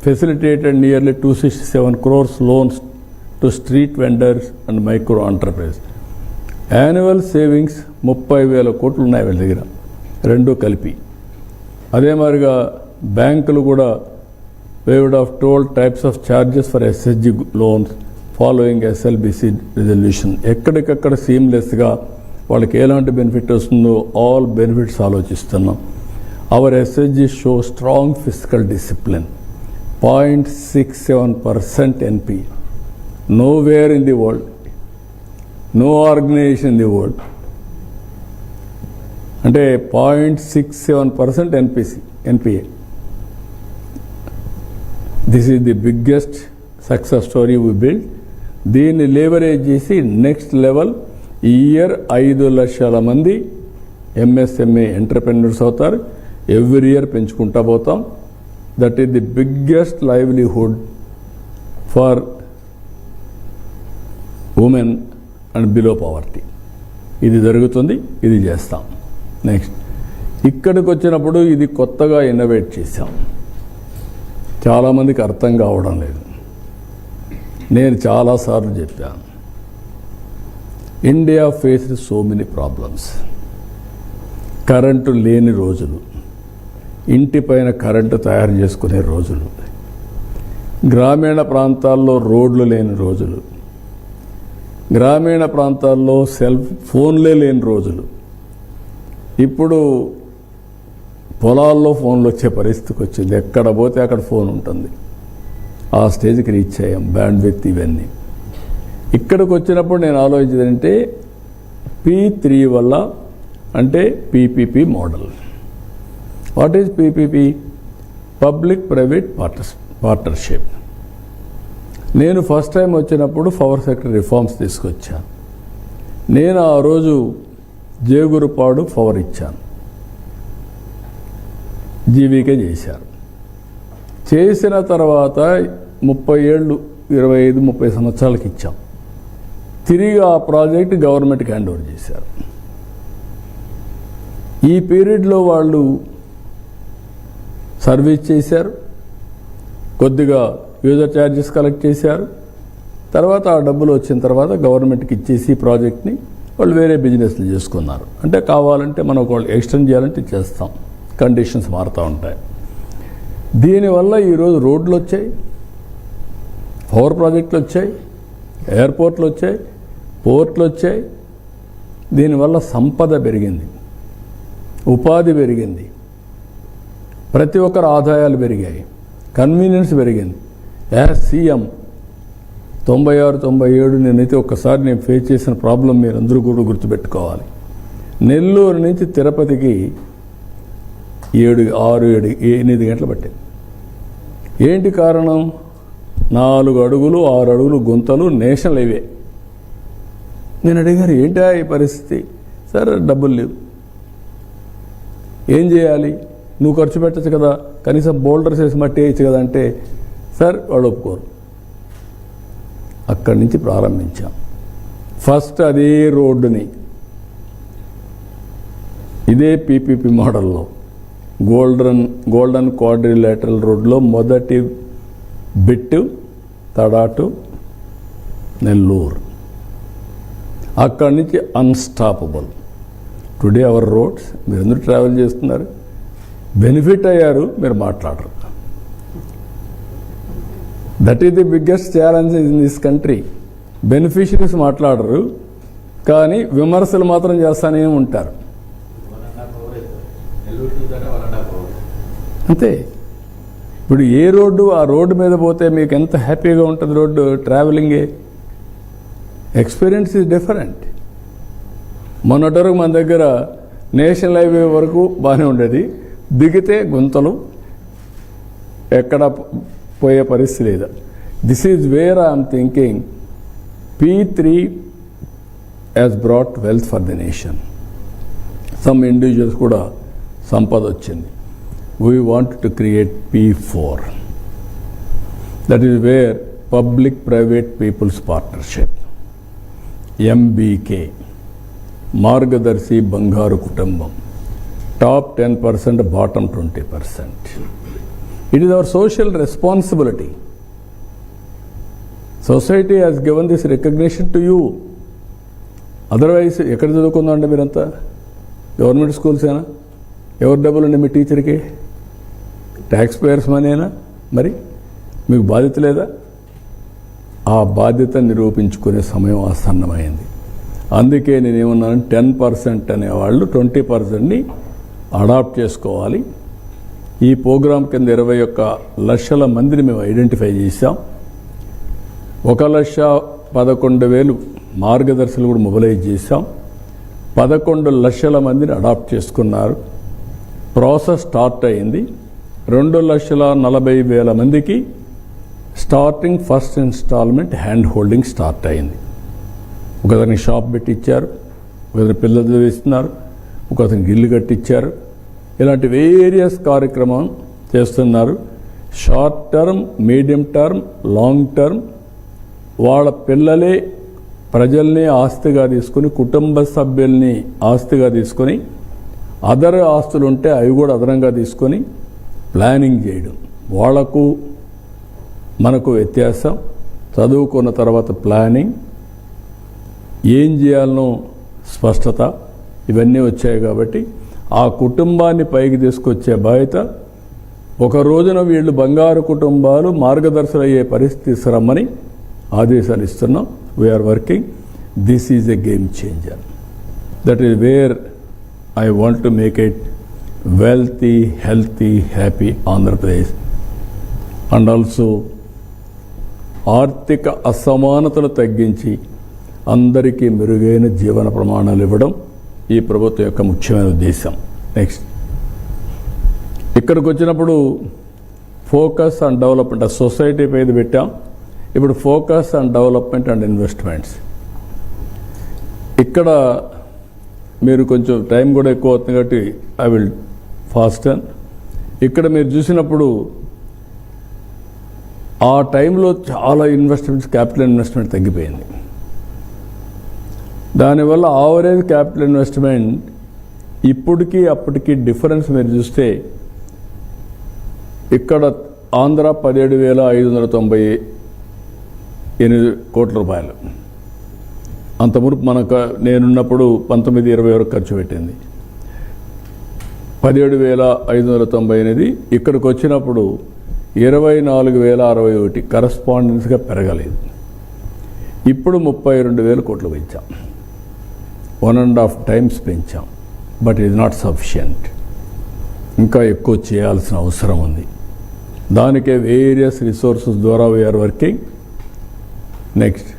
[SPEAKER 1] facilitated nearly 267 crores loans to street vendors and micro enterprises. Annual savings 30,000 కోట్లు ఉన్నాయి వీళ్ళ దగ్గర, రెండూ కలిపి. అదే మాదిరిగా బ్యాంకులు కూడా waived off toll types of charges for SSG loans following SLBC resolution. ఎక్కడికక్కడ సీమ్లెస్గా వాళ్ళకి ఎలాంటి బెనిఫిట్ వస్తుందో ఆల్ బెనిఫిట్స్ ఆలోచిస్తున్నాం. Our SSG show strong physical discipline. 0.67% NP. Nowhere in the world, no organization in the world. అంటే 0.67% NPA. This is the biggest success story we build. దీన్ని leverage చేసి next level ఈ year 5 లక్షల మంది MSME entrepreneurs అవుతారు. Every year పెంచుకుంటా పోతాం. That is the biggest livelihood for women and below poverty. ఇది జరుగుతుంది, ఇది చేస్తాం. నెక్స్ట్ ఇక్కడికి వచ్చినప్పుడు ఇది కొత్తగా ఇన్నోవేట్ చేశాం. చాలామందికి అర్థం కావడం లేదు. నేను చాలాసార్లు చెప్పాను, India faced so many problems. Current లేని రోజులు, ఇంటిపైన కరెంటు తయారు చేసుకునే రోజులు, గ్రామీణ ప్రాంతాల్లో రోడ్లు లేని రోజులు, గ్రామీణ ప్రాంతాల్లో ఫోన్లే లేని రోజులు. ఇప్పుడు పొలాల్లో ఫోన్లు వచ్చే పరిస్థితికి వచ్చింది. ఎక్కడ పోతే అక్కడ ఫోన్ ఉంటుంది. ఆ స్టేజ్కి రీచ్ అయ్యాం. బ్యాండ్విడ్త్ ఇవన్నీ. ఇక్కడికి వచ్చినప్పుడు నేను ఆలోచించిందంటే P3 వల్ల, అంటే PPP model. What is PPP? Public private partnership. నేను ఫస్ట్ టైం వచ్చినప్పుడు పవర్ సెక్టర్ రిఫార్మ్స్ తీసుకొచ్చాను. నేను ఆ రోజు జేగురుపాడు పవర్ ఇచ్చాను, జీవీకే చేశారు. చేసిన తర్వాత 30 ఏళ్ళు, 25-30 సంవత్సరాలకి ఇచ్చాం. తిరిగి ఆ ప్రాజెక్ట్ గవర్నమెంట్కి హ్యాండ్ ఓవర్ చేశారు. ఈ పీరియడ్లో వాళ్ళు సర్వీస్ చేశారు, కొద్దిగా యూజర్ ఛార్జెస్ కలెక్ట్ చేశారు. తర్వాత ఆ డబ్బులు వచ్చిన తర్వాత గవర్నమెంట్కి ఇచ్చేసి ప్రాజెక్ట్ని వాళ్ళు వేరే బిజినెస్లు చేసుకున్నారు. అంటే కావాలంటే మనం ఒకళ్ళు ఎక్స్టెండ్ చేయాలంటే చేస్తాం, కండిషన్స్ మారుతూ ఉంటాయి. దీనివల్ల ఈరోజు రోడ్లు వచ్చాయి, పవర్ ప్రాజెక్టులు వచ్చాయి, ఎయిర్పోర్ట్లు వచ్చాయి, పోర్ట్లు వచ్చాయి. దీనివల్ల సంపద పెరిగింది, ఉపాధి పెరిగింది, ప్రతి ఒక్కరు ఆదాయాలు పెరిగాయి, కన్వీనియన్స్ పెరిగింది. యాజ్ సీఎం 96-97 నేనైతే ఒక్కసారి నేను ఫేస్ చేసిన ప్రాబ్లం మీరు అందరూ కూడా గుర్తుపెట్టుకోవాలి. నెల్లూరు నుంచి తిరుపతికి 8 గంటలు పట్టింది. ఏంటి కారణం? 4 అడుగులు 6 అడుగులు గుంతలు, నేషనల్ హైవే. నేను అడిగారు ఏంటా ఈ పరిస్థితి? సార్ డబ్బులు లేవు, ఏం చేయాలి? నువ్వు ఖర్చు పెట్టచ్చు కదా, కనీసం బోల్డర్స్ వేసి మట్టి వేయచ్చు కదా అంటే సార్ వాళ్ళు ఒప్పుకోరు. అక్కడి నుంచి ప్రారంభించాం. ఫస్ట్ అదే రోడ్డుని ఇదే PPP మోడల్లో గోల్డెన్ క్వాడ్రిలేటరల్ రోడ్లో మొదటి బిట్టు తడాటు నెల్లూరు. అక్కడి నుంచి అన్స్టాపబుల్. టుడే అవర్ రోడ్స్, మీరందరూ ట్రావెల్ చేస్తున్నారు, బెనిఫిట్ అయ్యారు, మీరు మాట్లాడరు. That is the biggest challenge in this country. Beneficiaries మాట్లాడరు, కానీ విమర్శలు మాత్రం చేస్తానే ఉంటారు. అంతే. ఇప్పుడు ఏ రోడ్డు, ఆ రోడ్డు మీద పోతే మీకు ఎంత హ్యాపీగా ఉంటుంది రోడ్డు ట్రావెలింగే. Experience is different. మొన్నటి వరకు మన దగ్గర నేషనల్ హైవే వరకు బాగానే ఉండేది, దిగితే గుంతలు, ఎక్కడ పోయే పరిస్థితి లేదు. This is where I'm thinking P3 has brought wealth for the nation. Some individuals కూడా సంపద వచ్చింది. We want to create P4. That is where public-private people's partnership, MBK, మార్గదర్శి బంగారు కుటుంబం, top 10%, bottom 20%. It is our social responsibility. Society has given this recognition to you. Otherwise ఎక్కడ చదువుకుందామంటే మీరంతా government స్కూల్సేనా? ఎవరు డబ్బులు అండి మీ టీచర్కి? ట్యాక్స్ పేయర్స్ మనీనా? మరి మీకు బాధ్యత లేదా? ఆ బాధ్యత నిరూపించుకునే సమయం ఆసన్నమైంది. అందుకే నేనేమన్నాను, 10% అనేవాళ్ళు 20%ని అడాప్ట్ చేసుకోవాలి. ఈ ప్రోగ్రాం కింద 21 లక్షల మందిని మేము ఐడెంటిఫై చేశాం. 1,11,000 మార్గదర్శులు కూడా మొబిలైజ్ చేశాం. 11 లక్షల మందిని అడాప్ట్ చేసుకున్నారు. ప్రాసెస్ స్టార్ట్ అయింది. 2,40,000 మందికి starting first installment hand holding start అయింది. ఒకతనికి షాప్ పెట్టి ఇచ్చారు, ఒకతని పిల్లలు చదివిస్తున్నారు, ఒకతనికి ఇల్లు కట్టించారు. ఇలాంటి వేరియస్ కార్యక్రమం చేస్తున్నారు. Short term, medium term, long term. వాళ్ళ పిల్లలే ప్రజల్ని ఆస్తిగా తీసుకుని, కుటుంబ సభ్యుల్ని ఆస్తిగా తీసుకొని, అదర్ ఆస్తులు ఉంటే అవి కూడా అదనంగా తీసుకొని ప్లానింగ్ చేయడం. వాళ్లకు మనకు వ్యత్యాసం. చదువుకున్న తర్వాత ప్లానింగ్, ఏం చేయాలనో స్పష్టత, ఇవన్నీ వచ్చాయి. కాబట్టి ఆ కుటుంబాన్ని పైకి తీసుకొచ్చే బాధ్యత. ఒక రోజున వీళ్ళు బంగారు కుటుంబాలు మార్గదర్శులు అయ్యే పరిస్థితి తీసుకురమ్మని ఆదేశాలు ఇస్తున్నాం. We are working. This is a game changer. That is where I want to make it wealthy, healthy, happy Andhra Pradesh. And also ఆర్థిక అసమానతలు తగ్గించి అందరికీ మెరుగైన జీవన ప్రమాణాలు ఇవ్వడం ఈ ప్రభుత్వం యొక్క ముఖ్యమైన ఉద్దేశం. నెక్స్ట్, ఇక్కడికి వచ్చినప్పుడు ఫోకస్ ఆన్ డెవలప్మెంట్, సొసైటీ పైన పెట్టాం. ఇప్పుడు focus on development and investments. ఇక్కడ మీరు కొంచెం టైం కూడా ఎక్కువ అవుతుంది కాబట్టి ఐ విల్ ఫాస్టన్. ఇక్కడ మీరు చూసినప్పుడు ఆ టైంలో చాలా ఇన్వెస్ట్మెంట్స్, క్యాపిటల్ ఇన్వెస్ట్మెంట్ తగ్గిపోయింది. దానివల్ల ఆవరేజ్ క్యాపిటల్ ఇన్వెస్ట్మెంట్ ఇప్పటికీ అప్పటికి డిఫరెన్స్ మీరు చూస్తే, ఇక్కడ ఆంధ్ర 17,598 కోట్ల రూపాయలు. అంత మునుపు మనకు నేనున్నప్పుడు 19-20 వరకు ఖర్చు పెట్టింది. 17,590 అనేది ఇక్కడికి వచ్చినప్పుడు 24,061 కరస్పాండెన్స్గా పెరగలేదు. ఇప్పుడు 32,000 కోట్లు పెంచాం. 1.5 times పెంచాం. బట్ ఇది నాట్ సఫిషియంట్. ఇంకా ఎక్కువ చేయాల్సిన అవసరం ఉంది. దానికే వేరియస్ రిసోర్సెస్ ద్వారా వీఆర్ వర్కింగ్. నెక్స్ట్,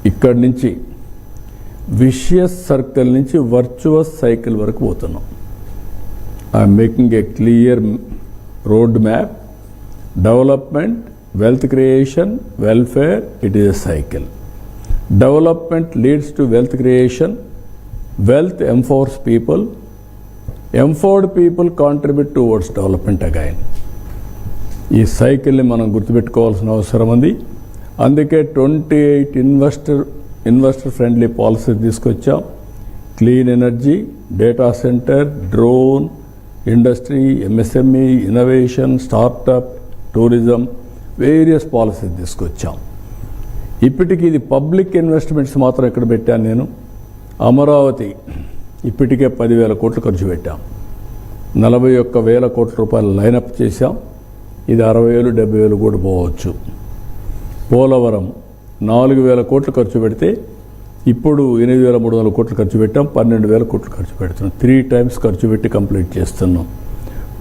[SPEAKER 1] ఇక్కడి నుంచి విషియస్ సర్కిల్ నుంచి వర్చువస్ సైకిల్ వరకు పోతున్నాం. I'm making a clear road map. Development, wealth creation, welfare, it is a cycle. Development leads to wealth creation. Wealth empowers people. Empowered people contribute towards development again. ఈ సైకిల్ని మనం గుర్తుపెట్టుకోవాల్సిన అవసరం ఉంది. అందుకే 28 investor friendly policy తీసుకొచ్చాం. Clean energy, data centre, drone, industry, MSME, innovation, startup, tourism, various policy తీసుకొచ్చాం. ఇప్పటికీ ఇది పబ్లిక్ ఇన్వెస్ట్మెంట్స్ మాత్రం ఇక్కడ పెట్టాను నేను. అమరావతి ఇప్పటికే 10,000 కోట్లు ఖర్చు పెట్టాం. 41,000 కోట్ల రూపాయలు లైనప్ చేశాం. ఇది 60,000, 70,000 కూడా పోవచ్చు. పోలవరం 4,000 కోట్లు ఖర్చు పెడితే ఇప్పుడు 8,300 కోట్లు ఖర్చు పెట్టాం, 12,000 కోట్లు ఖర్చు పెడుతున్నాం. 3 times ఖర్చు పెట్టి కంప్లీట్ చేస్తున్నాం.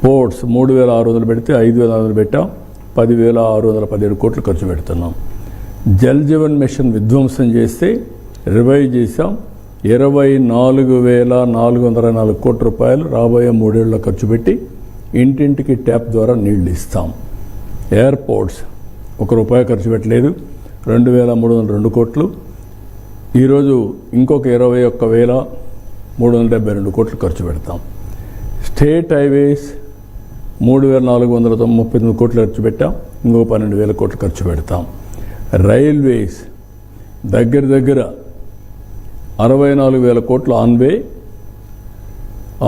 [SPEAKER 1] పోర్ట్స్ 3,600 పెడితే 5,400 పెట్టాం, 10,617 కోట్లు ఖర్చు పెడుతున్నాం. జల్ జీవన్ మిషన్ విధ్వంసం చేస్తే రివైవ్ చేశాం. 24,404 కోట్ల రూపాయలు రాబోయే 3 ఏళ్ళలో ఖర్చు పెట్టి ఇంటింటికి ట్యాప్ ద్వారా నీళ్లు ఇస్తాం. ఎయిర్పోర్ట్స్ ₹1 ఖర్చు పెట్టలేదు, 2,302 కోట్లు. ఈరోజు ఇంకొక 21,372 కోట్లు ఖర్చు పెడతాం. స్టేట్ హైవేస్ 3,439 కోట్లు ఖర్చు పెట్టాం, ఇంకో 12,000 కోట్లు ఖర్చు పెడతాం. రైల్వేస్ దగ్గర 64,000 కోట్లు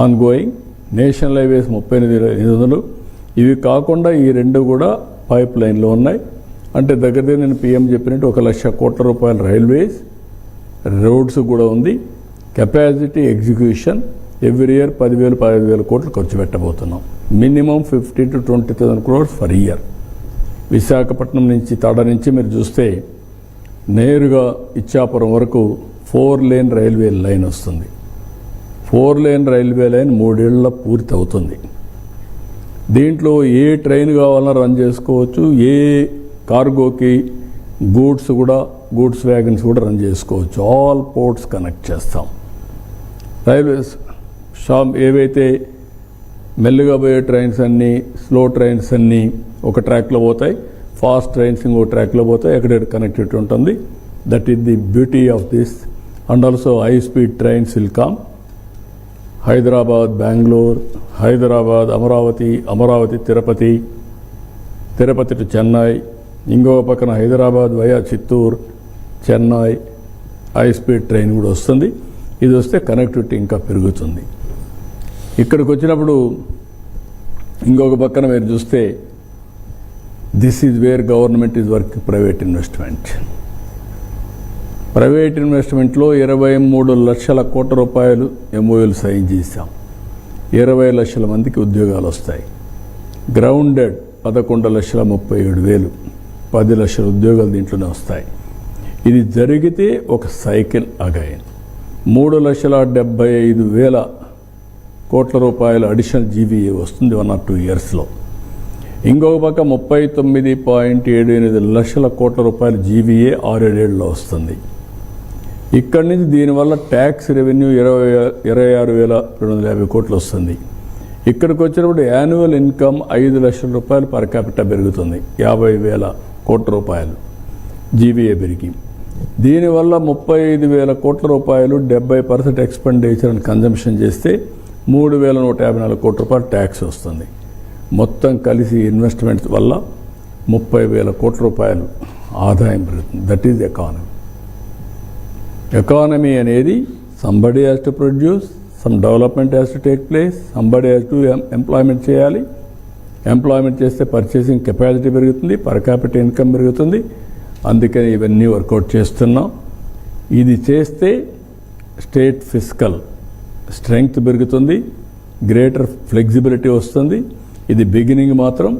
[SPEAKER 1] ఆన్ గోయింగ్. National highways 38,500. ఇవి కాకుండా ఈ 2 కూడా పైప్ లైన్లో ఉన్నాయి. అంటే దగ్గర నేను PM చెప్పినట్టు 1,00,000 కోట్ల రూపాయలు రైల్వేస్, రోడ్స్ కూడా ఉంది. కెపాసిటీ ఎగ్జిక్యూషన్ ఎవ్రీ ఇయర్ 10,000-15,000 కోట్లు ఖర్చు పెట్టబోతున్నాం. మినిమం 15,000 to 20,000 crores for year. Visakhapatnam నుంచి తడ నుంచి మీరు చూస్తే నేరుగా ఇచ్చాపురం వరకు 4 lane రైల్వే లైన్ వస్తుంది. 4 lane రైల్వే లైన్ 3 ఏళ్ల పూర్తి అవుతుంది. దీంట్లో ఏ ట్రైన్ కావాలన్నా రన్ చేసుకోవచ్చు, ఏ కార్గోకి గూడ్స్ వ్యాగన్స్ కూడా రన్ చేసుకోవచ్చు. ఆల్ పోర్ట్స్ కనెక్ట్ చేస్తాం. రైల్వేస్ ఏవైతే మెల్లిగా పోయే ట్రైన్స్ అన్నీ, స్లో ట్రైన్స్ అన్నీ ఒక ట్రాక్లో పోతాయి, ఫాస్ట్ ట్రైన్స్ ఇంకో ట్రాక్లో పోతాయి, ఎక్కడెక్కడ కనెక్టివిటీ ఉంటుంది. That is the beauty of this. And also high speed trains will come. Hyderabad Bengaluru, Hyderabad Amaravati Tirupati to Chennai, ఇంకో పక్కన Hyderabad via Chittoor, Chennai high speed train కూడా వస్తుంది. ఇది వస్తే కనెక్టివిటీ ఇంకా పెరుగుతుంది. ఇక్కడికి వచ్చినప్పుడు ఇంకొక పక్కన మీరు చూస్తే this is where government is work private investment. Private ఇన్వెస్ట్మెంట్లో 23 లక్షల కోట్ల రూపాయలు MOUలు సైన్ చేశాం. 20 లక్షల మందికి ఉద్యోగాలు వస్తాయి. గ్రౌండెడ్ 11,37,000, 10 లక్షల ఉద్యోగాలు దీంట్లోనే వస్తాయి. ఇది జరిగితే ఒక సైకిల్ అగైన్ 3,75,000 కోట్ల రూపాయల అడిషనల్ GVA వస్తుంది 1 or 2 yearsలో. ఇంకొక పక్క 39.78 లక్షల కోట్ల రూపాయల GVA 6-7 ఏళ్ళలో వస్తుంది. ఇక్కడి నుంచి దీనివల్ల ట్యాక్స్ రెవెన్యూ 26,250 కోట్లు వస్తుంది. ఇక్కడికి వచ్చినప్పుడు యాన్యువల్ ఇన్కమ్ 5 లక్షల రూపాయలు పర్ క్యాపిటల్ పెరుగుతుంది, 50,000 కోట్ల రూపాయలు GVA పెరిగి. దీనివల్ల 35,000 కోట్ల రూపాయలు 70% ఎక్స్పెండిచర్ అండ్ కన్జంప్షన్ చేస్తే 3,154 కోట్ల రూపాయలు ట్యాక్స్ వస్తుంది. మొత్తం కలిసి ఇన్వెస్ట్మెంట్స్ వల్ల 30,000 కోట్ల రూపాయలు ఆదాయం పెరుగుతుంది. That is economy. ఎకానమీ అనేది somebody has to produce, some development has to take place, somebody has to employment చేయాలి. ఎంప్లాయ్మెంట్ చేస్తే పర్చేసింగ్ కెపాసిటీ పెరుగుతుంది, పర్ క్యాపిటల్ ఇన్కమ్ పెరుగుతుంది. అందుకని ఇవన్నీ వర్కౌట్ చేస్తున్నాం. ఇది చేస్తే స్టేట్ ఫిస్కల్ స్ట్రెంగ్త్ పెరుగుతుంది, గ్రేటర్ ఫ్లెక్సిబిలిటీ వస్తుంది. ఇది బిగినింగ్ మాత్రం,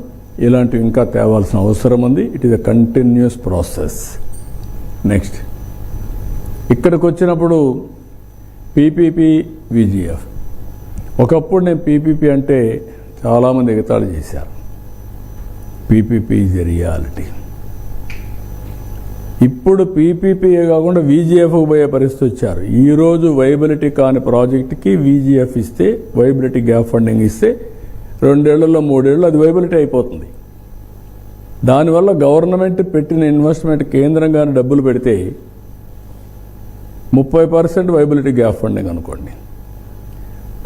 [SPEAKER 1] ఇలాంటివి ఇంకా తేవాల్సిన అవసరం ఉంది. It is a continuous process. Next ఇక్కడికి వచ్చినప్పుడు PPP, VGF. ఒకప్పుడు నేను PPP అంటే చాలామంది ఎగతాళి చేశారు. PPP is a reality. ఇప్పుడు PPPయే కాకుండా VGFకు పోయే పరిస్థితి వచ్చారు. ఈరోజు వైబిలిటీ కాని ప్రాజెక్టుకి VGF ఇస్తే, వైబిలిటీ గ్యాప్ ఫండింగ్ ఇస్తే 2 ఏళ్లలో 3 ఏళ్ళు అది వైబిలిటీ అయిపోతుంది. దానివల్ల గవర్నమెంట్ పెట్టిన ఇన్వెస్ట్మెంట్ కేంద్రంగానే డబ్బులు పెడితే 30% వైబిలిటీ గ్యాప్ ఫండింగ్ అనుకోండి.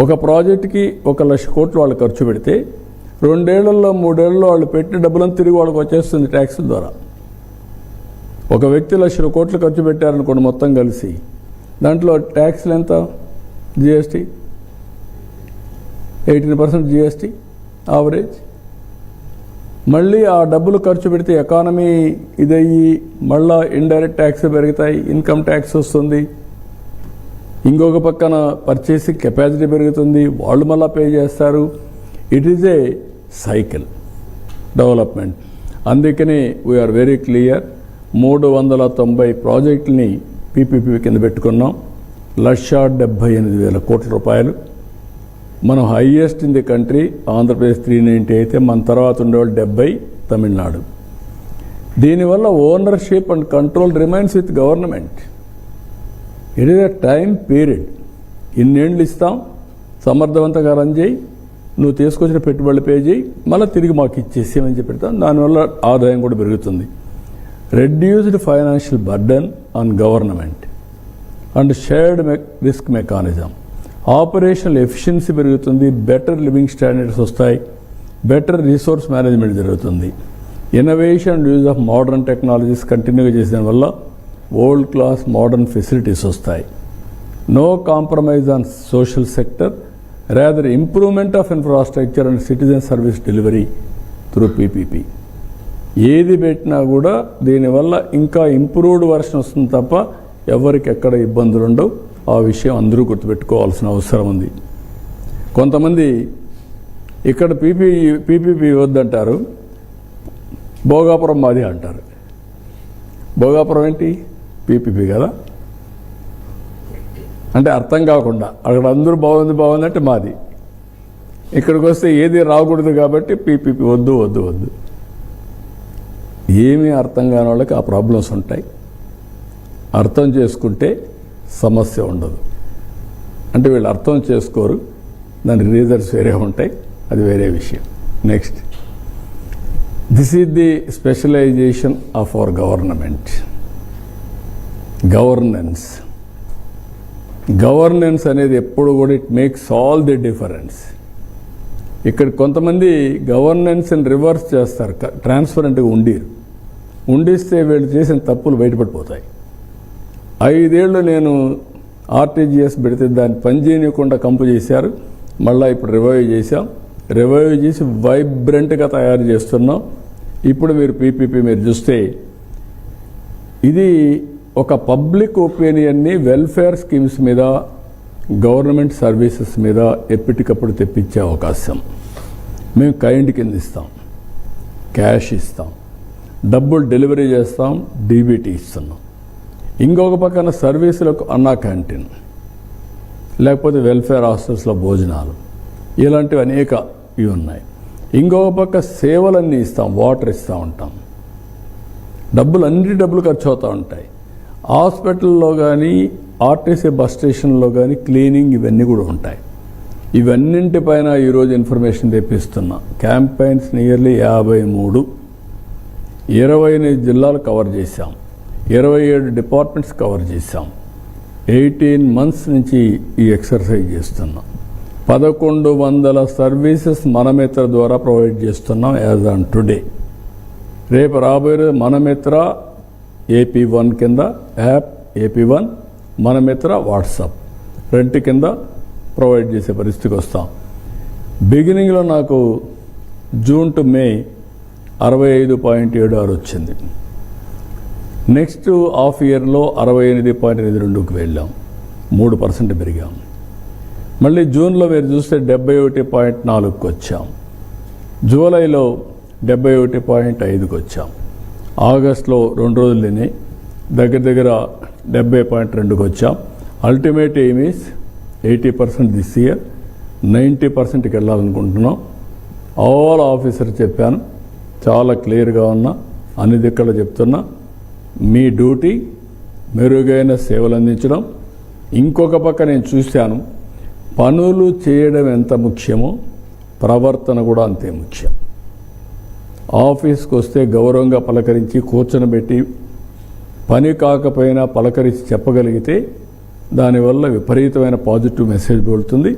[SPEAKER 1] ఒక ప్రాజెక్టుకి 1,00,000 కోట్లు వాళ్ళు ఖర్చు పెడితే 2 ఏళ్లలో 3 ఏళ్ళలో వాళ్ళు పెట్టిన డబ్బులను తిరిగి వాళ్ళకి వచ్చేస్తుంది ట్యాక్సుల ద్వారా. ఒక వ్యక్తి 1,00,000 కోట్లు ఖర్చు పెట్టారనుకోండి మొత్తం కలిసి, దాంట్లో ట్యాక్స్లు ఎంత? GST 18% GST average. మళ్ళీ ఆ డబ్బులు ఖర్చు పెడితే ఎకానమీ ఇదయ్యి మళ్ళా ఇండైరెక్ట్ ట్యాక్స్ పెరుగుతాయి, ఇన్కమ్ ట్యాక్స్ వస్తుంది. ఇంకొక పక్కన పర్చేసింగ్ కెపాసిటీ పెరుగుతుంది, వాళ్ళు మళ్ళీ పే చేస్తారు. It is a cycle development. అందుకని వీఆర్ వెరీ క్లియర్. 390 ప్రాజెక్టులని పీపీపీ కింద పెట్టుకున్నాం. 1,78,000 కోట్ల రూపాయలు. మనం highest in the country. Andhra Pradesh 390 అయితే మన తర్వాత ఉండేవాళ్ళు 70, తమిళనాడు. దీనివల్ల ownership and control remains with government. It is a time period. ఇన్నేళ్ళు ఇస్తాం, సమర్థవంతంగా రన్ చేయి, నువ్వు తీసుకొచ్చిన పెట్టుబడులు పే చేయి, మళ్ళీ తిరిగి మాకు ఇచ్చేసేమని చెప్పి పెడతాం. దానివల్ల ఆదాయం కూడా పెరుగుతుంది. Reduced financial burden on government and shared risk mechanism. Operational efficiency పెరుగుతుంది, బెటర్ లివింగ్ స్టాండర్డ్స్ వస్తాయి, బెటర్ రిసోర్స్ మేనేజ్మెంట్ జరుగుతుంది. Innovation and use of modern technologies కంటిన్యూగా చేసిన వల్ల వరల్డ్ క్లాస్ మోడర్న్ ఫెసిలిటీస్ వస్తాయి. No compromise on social sector, rather improvement of infrastructure and citizen service delivery through PPP. ఏది పెట్టినా కూడా దీనివల్ల ఇంకా ఇంప్రూవ్డ్ వర్షన్ వస్తుంది తప్ప ఎవరికి ఎక్కడ ఇబ్బందులు ఉండవు. ఆ విషయం అందరూ గుర్తుపెట్టుకోవాల్సిన అవసరం ఉంది. కొంతమంది ఇక్కడ పీపీపీ వద్దంటారు, భోగాపురం మాది అంటారు. భోగాపురం ఏంటి? పీపీపీ కదా. అంటే అర్థం కాకుండా అక్కడ అందరూ బాగుంది అంటే మాది. ఇక్కడికి వస్తే ఏది రాకూడదు కాబట్టి పీపీపీ వద్దు. ఏమీ అర్థం కాని వాళ్ళకి ఆ ప్రాబ్లమ్స్ ఉంటాయి. అర్థం చేసుకుంటే సమస్య ఉండదు. అంటే వీళ్ళు అర్థం చేసుకోరు, దాని రీజన్స్ వేరే ఉంటాయి, అది వేరే విషయం. Next, this is the specialization of our government. Governance అనేది ఎప్పుడు కూడా it makes all the difference. ఇక్కడ కొంతమంది గవర్నెన్స్ని రివర్స్ చేస్తారు, ట్రాన్స్పరెంట్గా ఉండిస్తే వీళ్ళు చేసిన తప్పులు బయటపడిపోతాయి. 5 ఏళ్ళు నేను ఆర్టీజీఎస్ పెడితే దాన్ని పనిచేయకుండా కంపు చేశారు. మళ్ళీ ఇప్పుడు రివైవ్ చేసి వైబ్రెంట్గా తయారు చేస్తున్నాం. ఇప్పుడు మీరు పీపీపీ మీరు చూస్తే ఇది ఒక పబ్లిక్ ఒపీనియన్ని వెల్ఫేర్ స్కీమ్స్ మీద, గవర్నమెంట్ సర్వీసెస్ మీద ఎప్పటికప్పుడు తెప్పించే అవకాశం. మేము కైండ్ కింద ఇస్తాం, క్యాష్ ఇస్తాం, డబ్బులు డెలివరీ చేస్తాం, డీబీటీ ఇస్తున్నాం. ఇంకొక పక్కన సర్వీసులకు అన్నా క్యాంటీన్, లేకపోతే వెల్ఫేర్ హాస్టల్స్లో భోజనాలు, ఇలాంటివి అనేక ఇవి ఉన్నాయి. ఇంకొక పక్క సేవలన్నీ ఇస్తాం, వాటర్ ఇస్తూ ఉంటాం. డబ్బులు ఖర్చు అవుతూ ఉంటాయి. హాస్పిటల్లో కానీ, ఆర్టీసీ బస్ స్టేషన్లో కానీ క్లీనింగ్ ఇవన్నీ కూడా ఉంటాయి. ఇవన్నింటిపైన ఈరోజు ఇన్ఫర్మేషన్ తెప్పిస్తున్నా. క్యాంపెయిన్స్ నియర్లీ 53, 28 జిల్లాలు కవర్ చేశాం, 27 డిపార్ట్మెంట్స్ కవర్ చేశాం. 18 months నుంచి ఈ ఎక్సర్సైజ్ చేస్తున్నాం. 1100 సర్వీసెస్ మనమిత్ర ద్వారా ప్రొవైడ్ చేస్తున్నాం యాజ్ ఆన్ టుడే. రేపు రాబోయే మనమిత్ర AP1 కింద యాప్, AP1 మనమిత్ర వాట్సాప్ 2 కింద ప్రొవైడ్ చేసే పరిస్థితికి వస్తాం. బిగినింగ్లో నాకు జూన్ టు మే 65.76 వచ్చింది. నెక్స్ట్ హాఫ్ ఇయర్లో 68.82కి వెళ్ళాం, 3% పెరిగాం. మళ్ళీ జూన్లో మీరు చూస్తే 71.4కి వచ్చాం. జూలైలో 71.5కి వచ్చాం. ఆగస్టులో 2 రోజుల్లోనే దగ్గర 70.2కి వచ్చాం. Ultimate aim is 80% this year, 90%కి వెళ్ళాలనుకుంటున్నాం. ఆల్ ఆఫీసర్ చెప్పాను, చాలా క్లియర్గా ఉన్నా, అన్ని దిక్కలు చెప్తున్నా. మీ డ్యూటీ మెరుగైన సేవలు అందించడం. ఇంకొక పక్క నేను చూశాను, పనులు చేయడం ఎంత ముఖ్యమో ప్రవర్తన కూడా అంతే ముఖ్యం. ఆఫీస్కి వస్తే గౌరవంగా పలకరించి కూర్చొనబెట్టి, పని కాకపోయినా పలకరించి చెప్పగలిగితే దానివల్ల విపరీతమైన పాజిటివ్ మెసేజ్ వెళ్తుంది.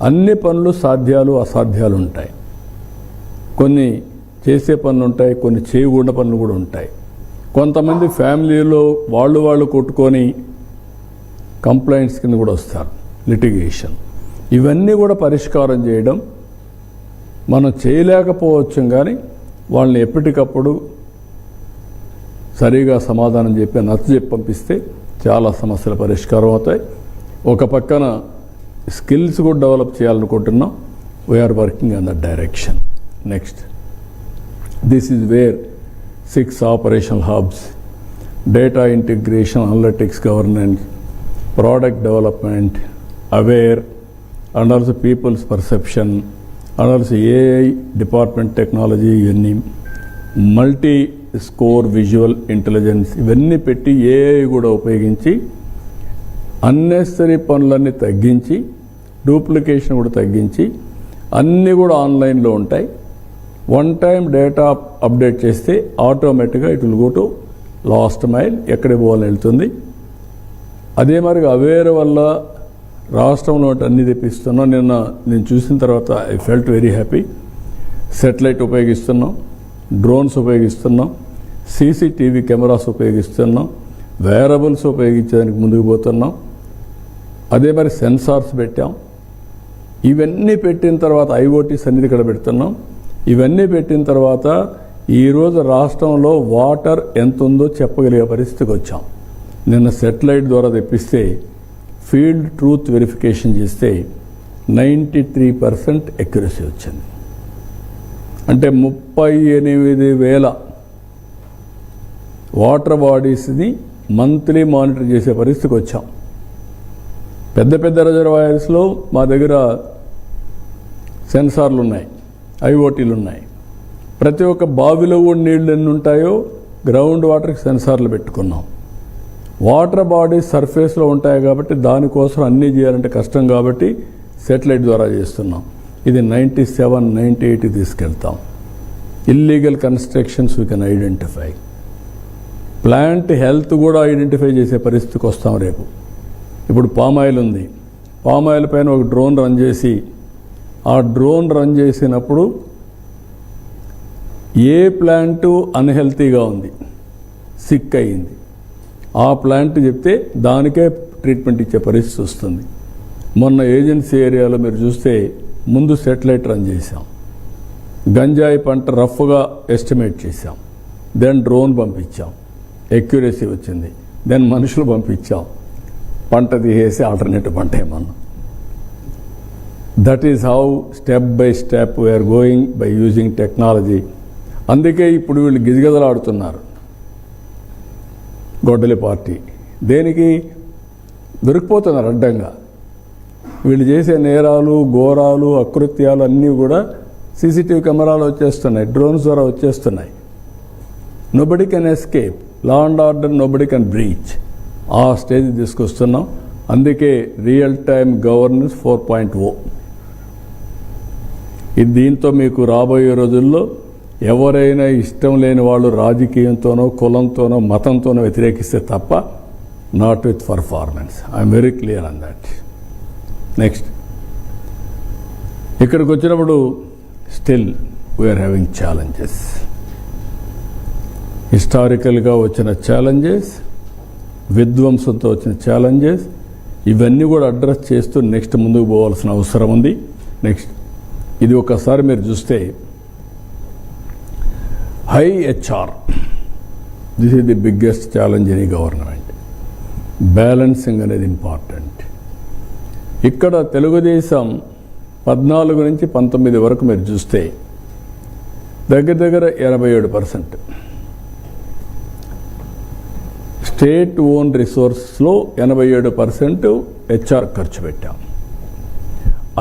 [SPEAKER 1] అన్ని పనులు సాధ్యాలు అసాధ్యాలు ఉంటాయి. కొన్ని చేసే పనులు ఉంటాయి, కొన్ని చేయకూడని పనులు కూడా ఉంటాయి. కొంతమంది ఫ్యామిలీలో వాళ్ళు కొట్టుకొని కంప్లైంట్స్ కింద కూడా వస్తారు, లిటిగేషన్. ఇవన్నీ కూడా పరిష్కారం చేయడం మనం చేయలేకపోవచ్చు, కానీ వాళ్ళని ఎప్పటికప్పుడు సరిగా సమాధానం చెప్పి నచ్చజెప్పి పంపిస్తే చాలా సమస్యల పరిష్కారం అవుతాయి. ఒక పక్కన స్కిల్స్ కూడా డెవలప్ చేయాలనుకుంటున్నాం. We are working on that direction. Next, this is where 6 operational hubs data integration, analytics, governance, product development, aware, and also people's perception, and also AI department technology, ఇవన్నీ మల్టీ స్కోర్ విజువల్ ఇంటెలిజెన్స్ ఇవన్నీ పెట్టి AI కూడా ఉపయోగించి unnecessary పనులన్నీ తగ్గించి duplication కూడా తగ్గించి అన్నీ కూడా ఆన్లైన్లో ఉంటాయి. వన్ టైం డేటా అప్డేట్ చేస్తే ఆటోమేటిక్గా it will go to last mile, ఎక్కడికి పోవాలని వెళ్తుంది. అదే మరి అవేర్ వల్ల రాష్ట్రంలో అన్ని తెప్పిస్తున్నాం. నిన్న నేను చూసిన తర్వాత I felt very happy. Satellite ఉపయోగిస్తున్నాం, డ్రోన్స్ ఉపయోగిస్తున్నాం, సీసీటీవీ కెమెరాస్ ఉపయోగిస్తున్నాం, వేరబుల్స్ ఉపయోగించడానికి ముందుకు పోతున్నాం. అదే మరి సెన్సార్స్ పెట్టాం. ఇవన్నీ పెట్టిన తర్వాత ఐఓటీస్ అనేది ఇక్కడ పెడుతున్నాం. ఇవన్నీ పెట్టిన తర్వాత ఈరోజు రాష్ట్రంలో వాటర్ ఎంత ఉందో చెప్పగలిగే పరిస్థితికి వచ్చాం. నిన్న సెటిలైట్ ద్వారా తెప్పిస్తే ఫీల్డ్ ట్రూత్ వెరిఫికేషన్ చేస్తే 93% ఎక్యురసీ వచ్చింది. అంటే 38,000 వాటర్ బాడీస్ని మంత్లీ మానిటర్ చేసే పరిస్థితికి వచ్చాం. పెద్ద పెద్ద రిజర్వాయర్స్లో మా దగ్గర సెన్సార్లు ఉన్నాయి, ఐఓటీలు ఉన్నాయి. ప్రతి ఒక్క బావిలో కూడా నీళ్లు ఎన్ని ఉంటాయో గ్రౌండ్ వాటర్కి సెన్సార్లు పెట్టుకున్నాం. వాటర్ బాడీస్ సర్ఫేస్లో ఉంటాయి కాబట్టి దానికోసం అన్నీ చేయాలంటే కష్టం కాబట్టి సెటిలైట్ ద్వారా చేస్తున్నాం. ఇది 97, 98 తీసుకెళ్తాం. Illegal constructions we can identify. Plant health కూడా ఐడెంటిఫై చేసే పరిస్థితికి వస్తాం రేపు. ఇప్పుడు పామాయిల్ ఉంది, పామాయిల్ పైన ఒక డ్రోన్ రన్ చేసి ఆ డ్రోన్ రన్ చేసినప్పుడు ఏ ప్లాంటు అన్హెల్తీగా ఉంది, సిక్ అయ్యింది, ఆ ప్లాంట్ చెప్తే దానికే ట్రీట్మెంట్ ఇచ్చే పరిస్థితి వస్తుంది. మొన్న ఏజెన్సీ ఏరియాలో మీరు చూస్తే ముందు సెటిలైట్ రన్ చేశాం, గంజాయి పంట రఫ్గా ఎస్టిమేట్ చేశాం, దెన్ డ్రోన్ పంపించాం, ఎక్యురసీ వచ్చింది, దెన్ మనుషులు పంపించాం, పంట తీసేసి ఆల్టర్నేటివ్ పంట ఏమన్నా. That is how step by step we are going by using technology. అందుకే ఇప్పుడు వీళ్ళు గిజగజలాడుతున్నారు గొడ్డలి పార్టీ. దేనికి దొరికిపోతున్నారు అడ్డంగా. వీళ్ళు చేసే నేరాలు, ఘోరాలు, అకృత్యాలు అన్నీ కూడా సీసీటీవీ కెమెరాలు వచ్చేస్తున్నాయి, డ్రోన్స్ ద్వారా వచ్చేస్తున్నాయి. Nobody can escape, law and order nobody can breach. ఆ స్టేజ్ తీసుకొస్తున్నాం. అందుకే రియల్ టైమ్ గవర్నెన్స్ 4.0. ఇది దీంతో మీకు రాబోయే రోజుల్లో ఎవరైనా ఇష్టం లేని వాళ్ళు రాజకీయంతోనో కులంతోనో మతంతోనో వ్యతిరేకిస్తే తప్ప not with performance. I'm very clear on that. Next ఇక్కడికి వచ్చినప్పుడు స్టిల్ వీఆర్ హ్యావింగ్ ఛాలెంజెస్. హిస్టారికల్గా వచ్చిన ఛాలెంజెస్, విధ్వంసంతో వచ్చిన ఛాలెంజెస్, ఇవన్నీ కూడా అడ్రస్ చేస్తూ నెక్స్ట్ ముందుకు పోవాల్సిన అవసరం ఉంది. నెక్స్ట్ ఇది ఒకసారి మీరు చూస్తే high HR, this is the biggest challenge in government. Balancing అనేది ఇంపార్టెంట్. ఇక్కడ తెలుగుదేశం 14 నుంచి 19 వరకు మీరు చూస్తే దగ్గర దగ్గర 87%. స్టేట్ ఓన్ రిసోర్స్లో 87% హెచ్ఆర్ ఖర్చు పెట్టాం.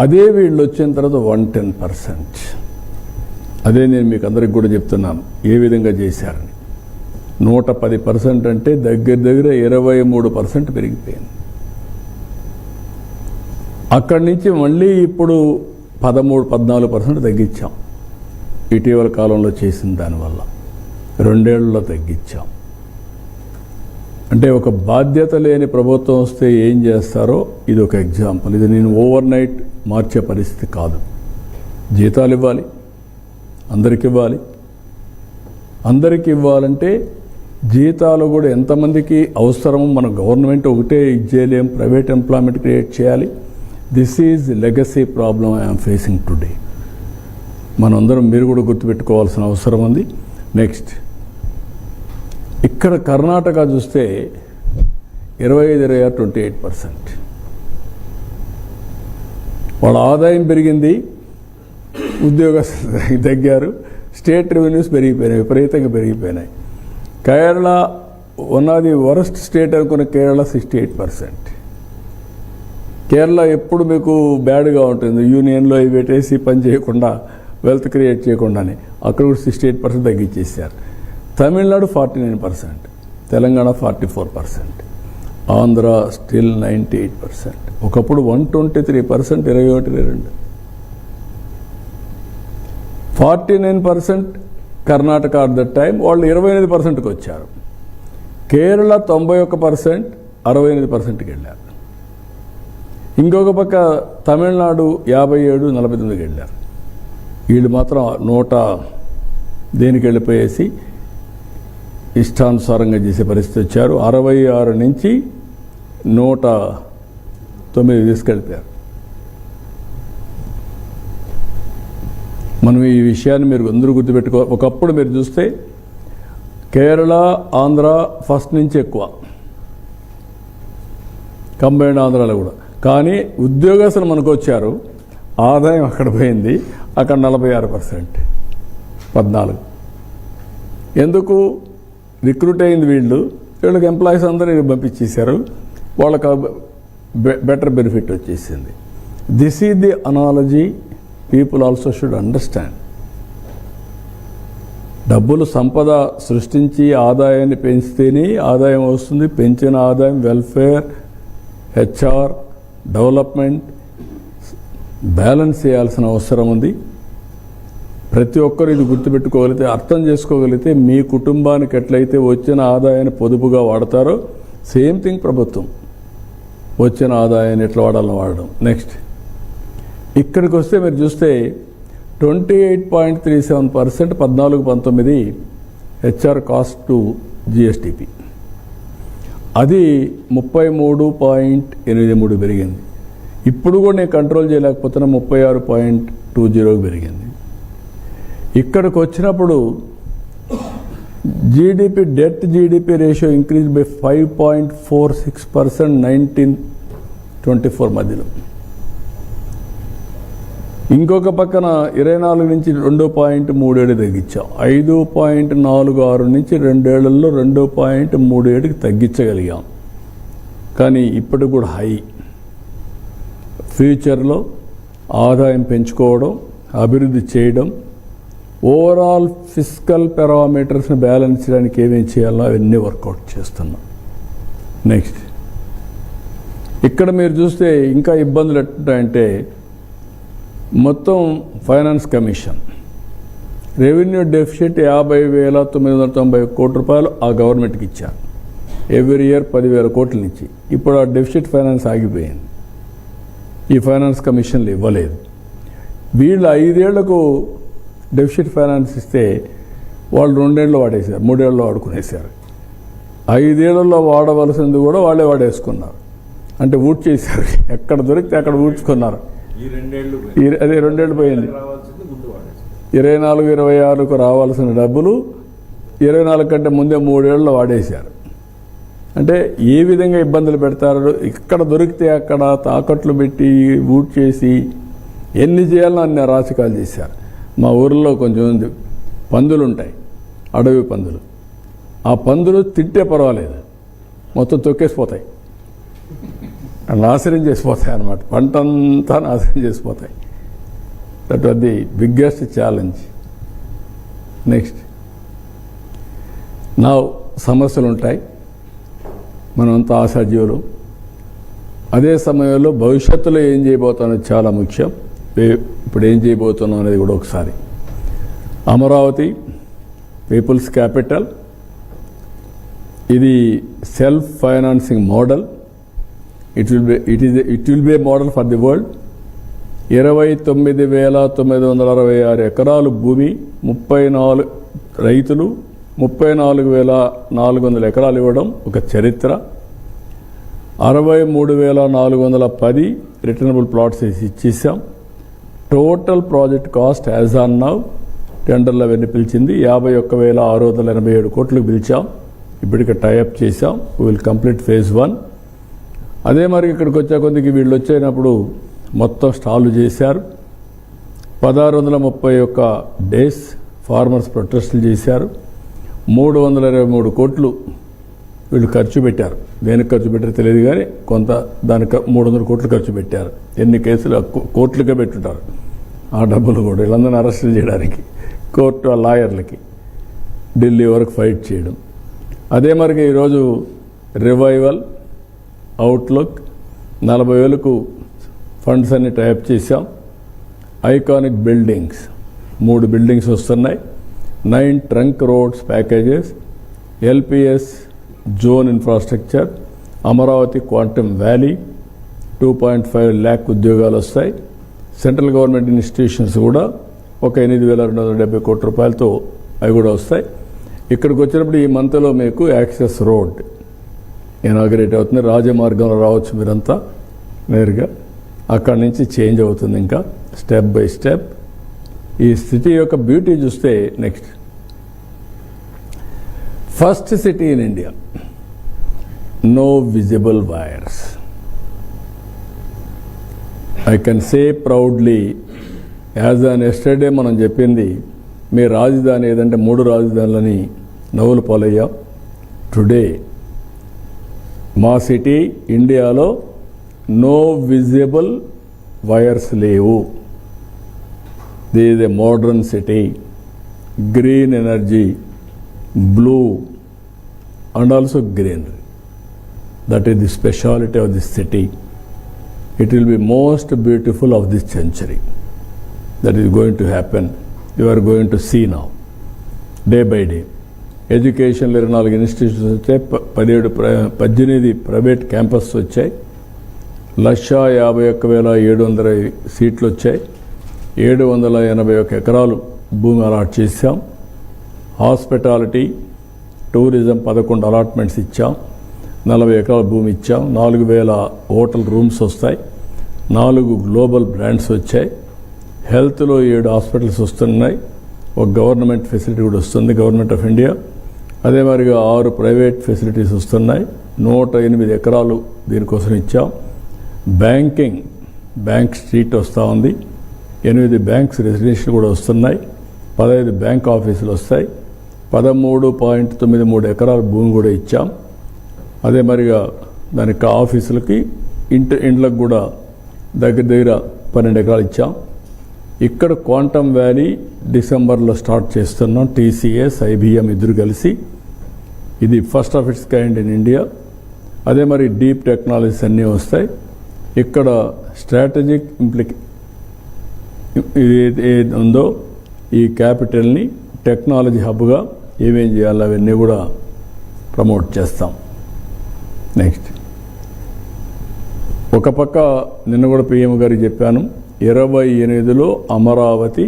[SPEAKER 1] అదే వీళ్ళు వచ్చిన తర్వాత 110%. అదే నేను మీకు అందరికి కూడా చెప్తున్నాను ఏ విధంగా చేశారని. 110% అంటే దగ్గర దగ్గర 23% పెరిగిపోయింది. అక్కడి నుంచి మళ్ళీ ఇప్పుడు 13-14% తగ్గించాం. ఇటీవల కాలంలో చేసిన దానివల్ల 2 ఏళ్లలో తగ్గించాం. అంటే ఒక బాధ్యత లేని ప్రభుత్వం వస్తే ఏం చేస్తారో ఇది ఒక ఎగ్జాంపుల్. ఇది నేను ఓవర్ నైట్ మార్చే పరిస్థితి కాదు. జీతాలు ఇవ్వాలి, అందరికి ఇవ్వాలి. అందరికి ఇవ్వాలంటే జీతాలు కూడా ఎంతమందికి అవసరమో మన గవర్నమెంట్ ఒకటే ఇచ్చేయలేం, ప్రైవేట్ ఎంప్లాయ్మెంట్ క్రియేట్ చేయాలి. This is legacy problem I'm facing today. మనందరం మీరు కూడా గుర్తుపెట్టుకోవాల్సిన అవసరం ఉంది. నెక్స్ట్ ఇక్కడ కర్ణాటక చూస్తే 25, 28%. వాళ్ళ ఆదాయం పెరిగింది, ఉద్యోగస్తులు తగ్గారు, స్టేట్ రెవెన్యూస్ పెరిగిపోయినాయి, విపరీతంగా పెరిగిపోయినాయి. Kerala one of the worst state అనుకున్న కేరళ 68%. కేరళ ఎప్పుడు మీకు బ్యాడ్గా ఉంటుంది, యూనియన్లో ఇవి పెట్టేసి పని చేయకుండా వెల్త్ క్రియేట్ చేయకుండానే. అక్కడ కూడా 68% తగ్గించేసారు. తమిళనాడు 49%, తెలంగాణ 44%, ఆంధ్ర స్టిల్ 98%. ఒకప్పుడు 123%, 21, 22. 49% కర్ణాటక అట్ దట్ టైం, వాళ్ళు 28%కి వచ్చారు. కేరళ 91%, 68%కి వెళ్ళారు. ఇంకొక పక్క తమిళనాడు 57, 49కి వెళ్ళారు. వీళ్ళు మాత్రం 100 దేనికి వెళ్ళిపోయేసి ఇష్టానుసారంగా చేసే పరిస్థితి వచ్చారు. 66 నుంచి 109 తీసుకెళ్ళిపోయారు. మనం ఈ విషయాన్ని మీరు అందరూ గుర్తుపెట్టుకో. ఒకప్పుడు మీరు చూస్తే కేరళ, ఆంధ్ర ఫస్ట్ నుంచి ఎక్కువ, కంబైన్డ్ ఆంధ్రాలో కూడా. కానీ ఉద్యోగస్తులు మనకు వచ్చారు, ఆదాయం అక్కడ పోయింది. అక్కడ 46%, 14. ఎందుకు? రిక్రూట్ అయింది వీళ్ళకి ఎంప్లాయీస్ అందరూ పంపించేశారు. వాళ్ళకి బెటర్ బెనిఫిట్ వచ్చేసింది. This is the analogy people also should understand. డబ్బులు సంపద సృష్టించి ఆదాయాన్ని పెంచితేనే ఆదాయం వస్తుంది. పెంచిన ఆదాయం వెల్ఫేర్, హెచ్ఆర్, డెవలప్మెంట్ బ్యాలెన్స్ చేయాల్సిన అవసరం ఉంది. ప్రతి ఒక్కరు ఇది గుర్తుపెట్టుకోగలిగితే, అర్థం చేసుకోగలిగితే, మీ కుటుంబానికి ఎట్లయితే వచ్చిన ఆదాయాన్ని పొదుపుగా వాడతారో సేమ్ థింగ్ ప్రభుత్వం వచ్చిన ఆదాయాన్ని ఎట్లా వాడాలని వాడడం. నెక్స్ట్ ఇక్కడికి వస్తే మీరు చూస్తే 28.37%, 14-19 హెచ్ఆర్ కాస్ట్ టు జిఎస్టిపి. అది 33.83 పెరిగింది. ఇప్పుడు కూడా నేను కంట్రోల్ చేయలేకపోతున్నా, 36.20 పెరిగింది. ఇక్కడికి వచ్చినప్పుడు GDP, debt GDP ratio increase by 5.46% 1924 మధ్యలో. ఇంకొక పక్కన 24 నుంచి 2.37 తగ్గించాం. 5.46 నుంచి 2 ఏళ్లలో 2.37కి తగ్గించగలిగాం. కానీ ఇప్పటికి కూడా హై. ఫ్యూచర్లో ఆదాయం పెంచుకోవడం, అభివృద్ధి చేయడం, ఓవరాల్ ఫిస్కల్ పారామీటర్స్ని బ్యాలెన్స్ చేయడానికి ఏమేమి చేయాలో అవన్నీ వర్కౌట్ చేస్తున్నాం. నెక్స్ట్ ఇక్కడ మీరు చూస్తే ఇంకా ఇబ్బందులు ఎట్లుంటాయంటే, మొత్తం ఫైనాన్స్ కమిషన్ రెవెన్యూ డెఫిసిట్ 50,990 కోట్ల రూపాయలు ఆ గవర్నమెంట్కి ఇచ్చారు. ఎవ్రీ ఇయర్ 10,000 కోట్ల నుంచి. ఇప్పుడు ఆ డెఫిసిట్ ఫైనాన్స్ ఆగిపోయింది. ఈ ఫైనాన్స్ కమిషన్లు ఇవ్వలేదు. వీళ్ళు 5 ఏళ్లకు డెఫిసిట్ ఫైనాన్స్ ఇస్తే వాళ్ళు 2 ఏళ్ళు వాడేశారు, 3 ఏళ్ళు వాడుకునేశారు. 5 ఏళ్లలో వాడవలసింది కూడా వాళ్ళే వాడేసుకున్నారు. అంటే ఊడ్చేశారు, ఎక్కడ దొరికితే అక్కడ ఊడ్చుకున్నారు. అదే 2 ఏళ్ళు పోయింది. 24-26కు రావాల్సిన డబ్బులు 24 కంటే ముందే 3 ఏళ్ళలో వాడేశారు. అంటే ఏ విధంగా ఇబ్బందులు పెడతారు. ఇక్కడ దొరికితే అక్కడ తాకట్లు పెట్టి ఊడ్చేసి ఎన్ని చేయాలో అన్ని రాజకాలు చేశారు. మా ఊరిలో కొంచెం పందులు ఉంటాయి, అడవి పందులు. ఆ పందులు తింటే పర్వాలేదు, మొత్తం తొక్కేసిపోతాయి, నాశనం చేసిపోతాయి అన్నమాట. పంట అంతా నాశనం చేసిపోతాయి. That was the biggest challenge. Next నా సమస్యలు ఉంటాయి, మనమంతా ఆశాజీవులు. అదే సమయంలో భవిష్యత్తులో ఏం చేయబోతున్నది చాలా ముఖ్యం. ఇప్పుడు ఏం చేయబోతున్నాం అనేది కూడా ఒకసారి. అమరావతి పీపుల్స్ క్యాపిటల్, ఇది self financing model. It will be A model for the world. 29,966 ఎకరాలు భూమి, 34 రైతులు, 34,400 ఎకరాలు ఇవ్వడం ఒక చరిత్ర. 63,410 రిటర్నబుల్ ప్లాట్స్ ఇచ్చేసాం. Total project cost as on now టెండర్లు అవన్నీ పిలిచింది 51,687 కోట్లకు పిలిచాం. ఇప్పటికే టైఅప్ చేసాం. Will complete phase 1. అదే మరి ఇక్కడికి వచ్చే కొద్దికి వీళ్ళు వచ్చేటప్పుడు మొత్తం స్టాలు చేశారు. 1631 డేస్ ఫార్మర్స్ ప్రొటెస్టులు చేశారు. 323 కోట్లు వీళ్ళు ఖర్చు పెట్టారు. దేనికి ఖర్చు పెట్టారో తెలియదు కానీ కొంత దానికి 300 కోట్లు ఖర్చు పెట్టారు. ఎన్ని కేసులు కోట్లుగా పెట్టుంటారు. ఆ డబ్బులు కూడా వీళ్ళందరినీ అరెస్ట్ చేయడానికి కోర్టు ఆ లాయర్లకి ఢిల్లీ వరకు ఫైట్ చేయడం. అదే మరికి ఈరోజు రివైవల్ అవుట్లుక్ 40,000కు ఫండ్స్ అన్ని టైప్ చేశాం. ఐకానిక్ బిల్డింగ్స్ 3 బిల్డింగ్స్ వస్తున్నాయి. 9 trunk roads packages, LPS zone infrastructure, Amaravati quantum valley 2.5 lakh ఉద్యోగాలు వస్తాయి. సెంట్రల్ గవర్నమెంట్ ఇన్స్టిట్యూషన్స్ కూడా ఒక 8,270 కోట్ల రూపాయలతో అవి కూడా వస్తాయి. ఇక్కడికి వచ్చినప్పుడు ఈ మంత్లో మీకు యాక్సెస్ రోడ్ ఇనాగరేట్ అవుతుంది. రాజమార్గంలో రావచ్చు మీరంతా నేరుగా. అక్కడి నుంచి చేంజ్ అవుతుంది ఇంకా స్టెప్ బై స్టెప్. ఈ సిటీ యొక్క బ్యూటీ చూస్తే next first city in India, no visible wires. I can say proudly as on yesterday మనం చెప్పింది మీ రాజధాని ఏదంటే 3 రాజధానులని నవ్వులు పాలయ్యాం. టుడే మా సిటీ ఇండియాలో నో విజిబుల్ వైర్స్ లేవు. This is a modern city, green energy, blue and also greenery. That is the speciality of this city. It will be most beautiful of this century. That is going to happen. You are going to see now, day by day. Education 24 institutions వచ్చాయి, 18 private campus వచ్చాయి, 151,700 సీట్లు వచ్చాయి, 781 ఎకరాలు భూమి allot చేశాం. Hospitality, tourism 11 allotments ఇచ్చాం, 40 ఎకరాల భూమి ఇచ్చాం, 4,000 హోటల్ రూమ్స్ వస్తాయి, 4 గ్లోబల్ బ్రాండ్స్ వచ్చాయి. హెల్త్లో 7 హాస్పిటల్స్ వస్తున్నాయి, ఒక గవర్నమెంట్ ఫెసిలిటీ కూడా వస్తుంది, గవర్నమెంట్ ఆఫ్ ఇండియా. అదే మరిగా 6 ప్రైవేట్ ఫెసిలిటీస్ వస్తున్నాయి, 108 ఎకరాలు దీనికోసం ఇచ్చాం. బ్యాంక్ స్ట్రీట్ వస్తూ ఉంది, 8 బ్యాంక్స్ రెసిడెన్షియల్ కూడా వస్తున్నాయి, 15 బ్యాంక్ ఆఫీసులు వస్తాయి, 13.93 ఎకరాల భూమి కూడా ఇచ్చాం. అదే మరిగా దానికి ఆఫీసులకి ఇండ్లకు కూడా దగ్గర 12 ఎకరాలు ఇచ్చాం. ఇక్కడ క్వాంటమ్ వ్యాలీ డిసెంబర్లో స్టార్ట్ చేస్తున్నాం. టీసీఎస్, ఐబిఎం ఇద్దరు కలిసి. ఇది first of it's kind in India. అదే మరి డీప్ టెక్నాలజీస్ అన్నీ వస్తాయి. ఇక్కడ స్ట్రాటజిక్ ఏది ఉందో ఈ క్యాపిటల్ని టెక్నాలజీ హబ్గా ఏమేం చేయాలో అవన్నీ కూడా ప్రమోట్ చేస్తాం. నెక్స్ట్ ఒక పక్క నిన్న కూడా పిఎం గారికి చెప్పాను, 28లో అమరావతి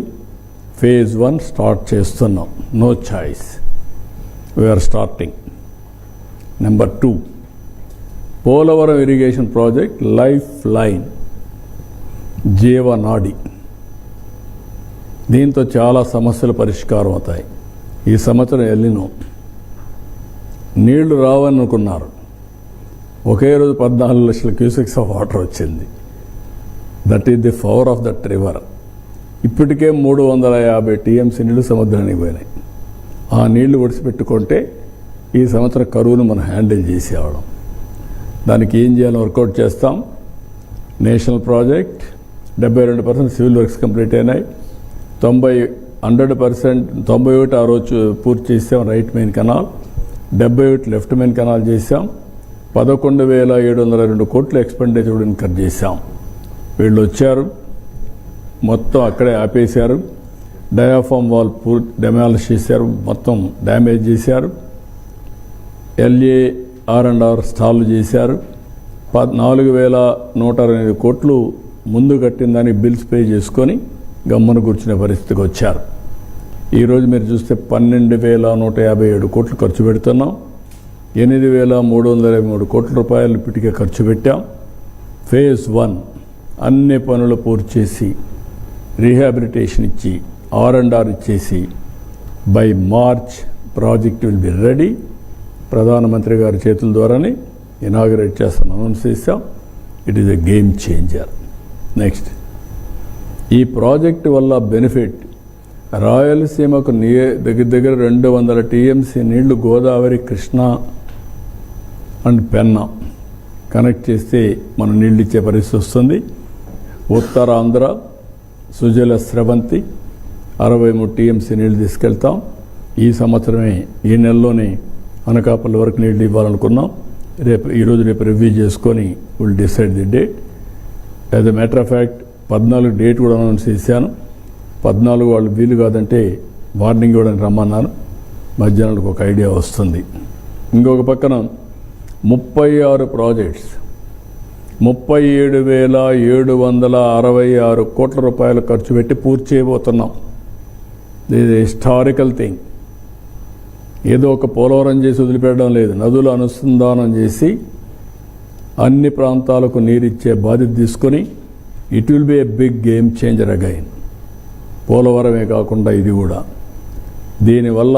[SPEAKER 1] phase 1 స్టార్ట్ చేస్తున్నాం. No choice, we are starting. Number 2, Polavaram irrigation project life line, జీవనాడి. దీంతో చాలా సమస్యలు పరిష్కారం అవుతాయి. ఈ సంవత్సరం ఎల్లినో నీళ్లు రావనుకున్నారు, ఒకే రోజు 14 లక్షల క్యూసెక్స్ ఆఫ్ వాటర్ వచ్చింది. That is the power of that river. ఇప్పటికే 350 టీఎంసీ నీళ్లు సముద్రానికి పోయినాయి. ఆ నీళ్లు ఒడిసిపెట్టుకుంటే ఈ సంవత్సరం కరువును మనం హ్యాండిల్ చేసేవాళ్ళం. దానికి ఏం చేయాలో వర్కౌట్ చేస్తాం. National project 72% civil works complete అయినాయి. 100% 91 ఆ రోజు పూర్తి చేసాం right main canal, 78 left main canal చేసాం. 11,702 కోట్ల ఎక్స్పెండిచర్ ఇన్కర్ చేశాం. వీళ్ళు వచ్చారు, మొత్తం అక్కడే ఆపేశారు. డయాఫామ్ వాల్ డెమాలిష్ చేశారు, మొత్తం డ్యామేజ్ చేశారు. LAR&R స్టాల్ చేశారు. 4,128 కోట్లు ముందు కట్టిన దానికి బిల్స్ పే చేసుకొని గమ్మను కూర్చునే పరిస్థితికి వచ్చారు. ఈరోజు మీరు చూస్తే 12,157 కోట్లు ఖర్చు పెడుతున్నాం. 8,323 కోట్ల రూపాయలు ఇప్పటికే ఖర్చు పెట్టాం. phase 1 అన్ని పనులు పూర్తి చేసి రీహాబిలిటేషన్ ఇచ్చి R&R ఇచ్చేసి by March project will be ready. ప్రధానమంత్రి గారి చేతుల ద్వారానే ఇనాగరేట్ చేస్తాను అనౌన్స్ చేశాం. It is a game changer. Next, ఈ ప్రాజెక్టు వల్ల బెనిఫిట్ రాయలసీమకు దగ్గర 200 టీఎంసీ నీళ్లు గోదావరి, కృష్ణా అండ్ పెన్నా కనెక్ట్ చేస్తే మనం నీళ్ళు ఇచ్చే పరిస్థితి వస్తుంది. ఉత్తరాంధ్ర సుజల స్రవంతి 63 టీఎంసీ నీళ్లు తీసుకెళ్తాం. ఈ సంవత్సరమే ఈ నెలలోనే అనకాపల్లి వరకు నీళ్లు ఇవ్వాలనుకున్నాం. ఈరోజు రేపు రివ్యూ చేసుకొని will decide the date. As a matter of fact 14 date కూడా అనౌన్స్ చేశాను. 14 వాళ్ళు వీలు కాదంటే వార్నింగ్ ఇవ్వడానికి రమ్మన్నాను. మధ్యాహ్నానికి ఒక ఐడియా వస్తుంది. ఇంకొక పక్కన 36 ప్రాజెక్ట్స్ 37,766 కోట్ల రూపాయలు ఖర్చు పెట్టి పూర్తి చేయబోతున్నాం. ఇది హిస్టారికల్ థింగ్. ఏదో ఒక పోలవరం చేసి వదిలిపెట్టడం లేదు. నదులు అనుసంధానం చేసి అన్ని ప్రాంతాలకు నీరిచ్చే బాధ్యత తీసుకొని it will be a big game changer again. పోలవరమే కాకుండా ఇది కూడా. దీనివల్ల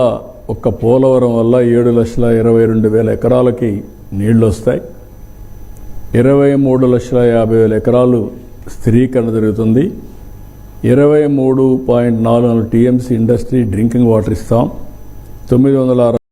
[SPEAKER 1] ఒక్క పోలవరం వల్ల 7,22,000 ఎకరాలకి నీళ్లు వస్తాయి. 23,50,000 ఎకరాలు స్థిరీకరణ జరుగుతుంది. 23.44 టీఎంసీ ఇండస్ట్రీ డ్రింకింగ్ వాటర్ ఇస్తాం. 960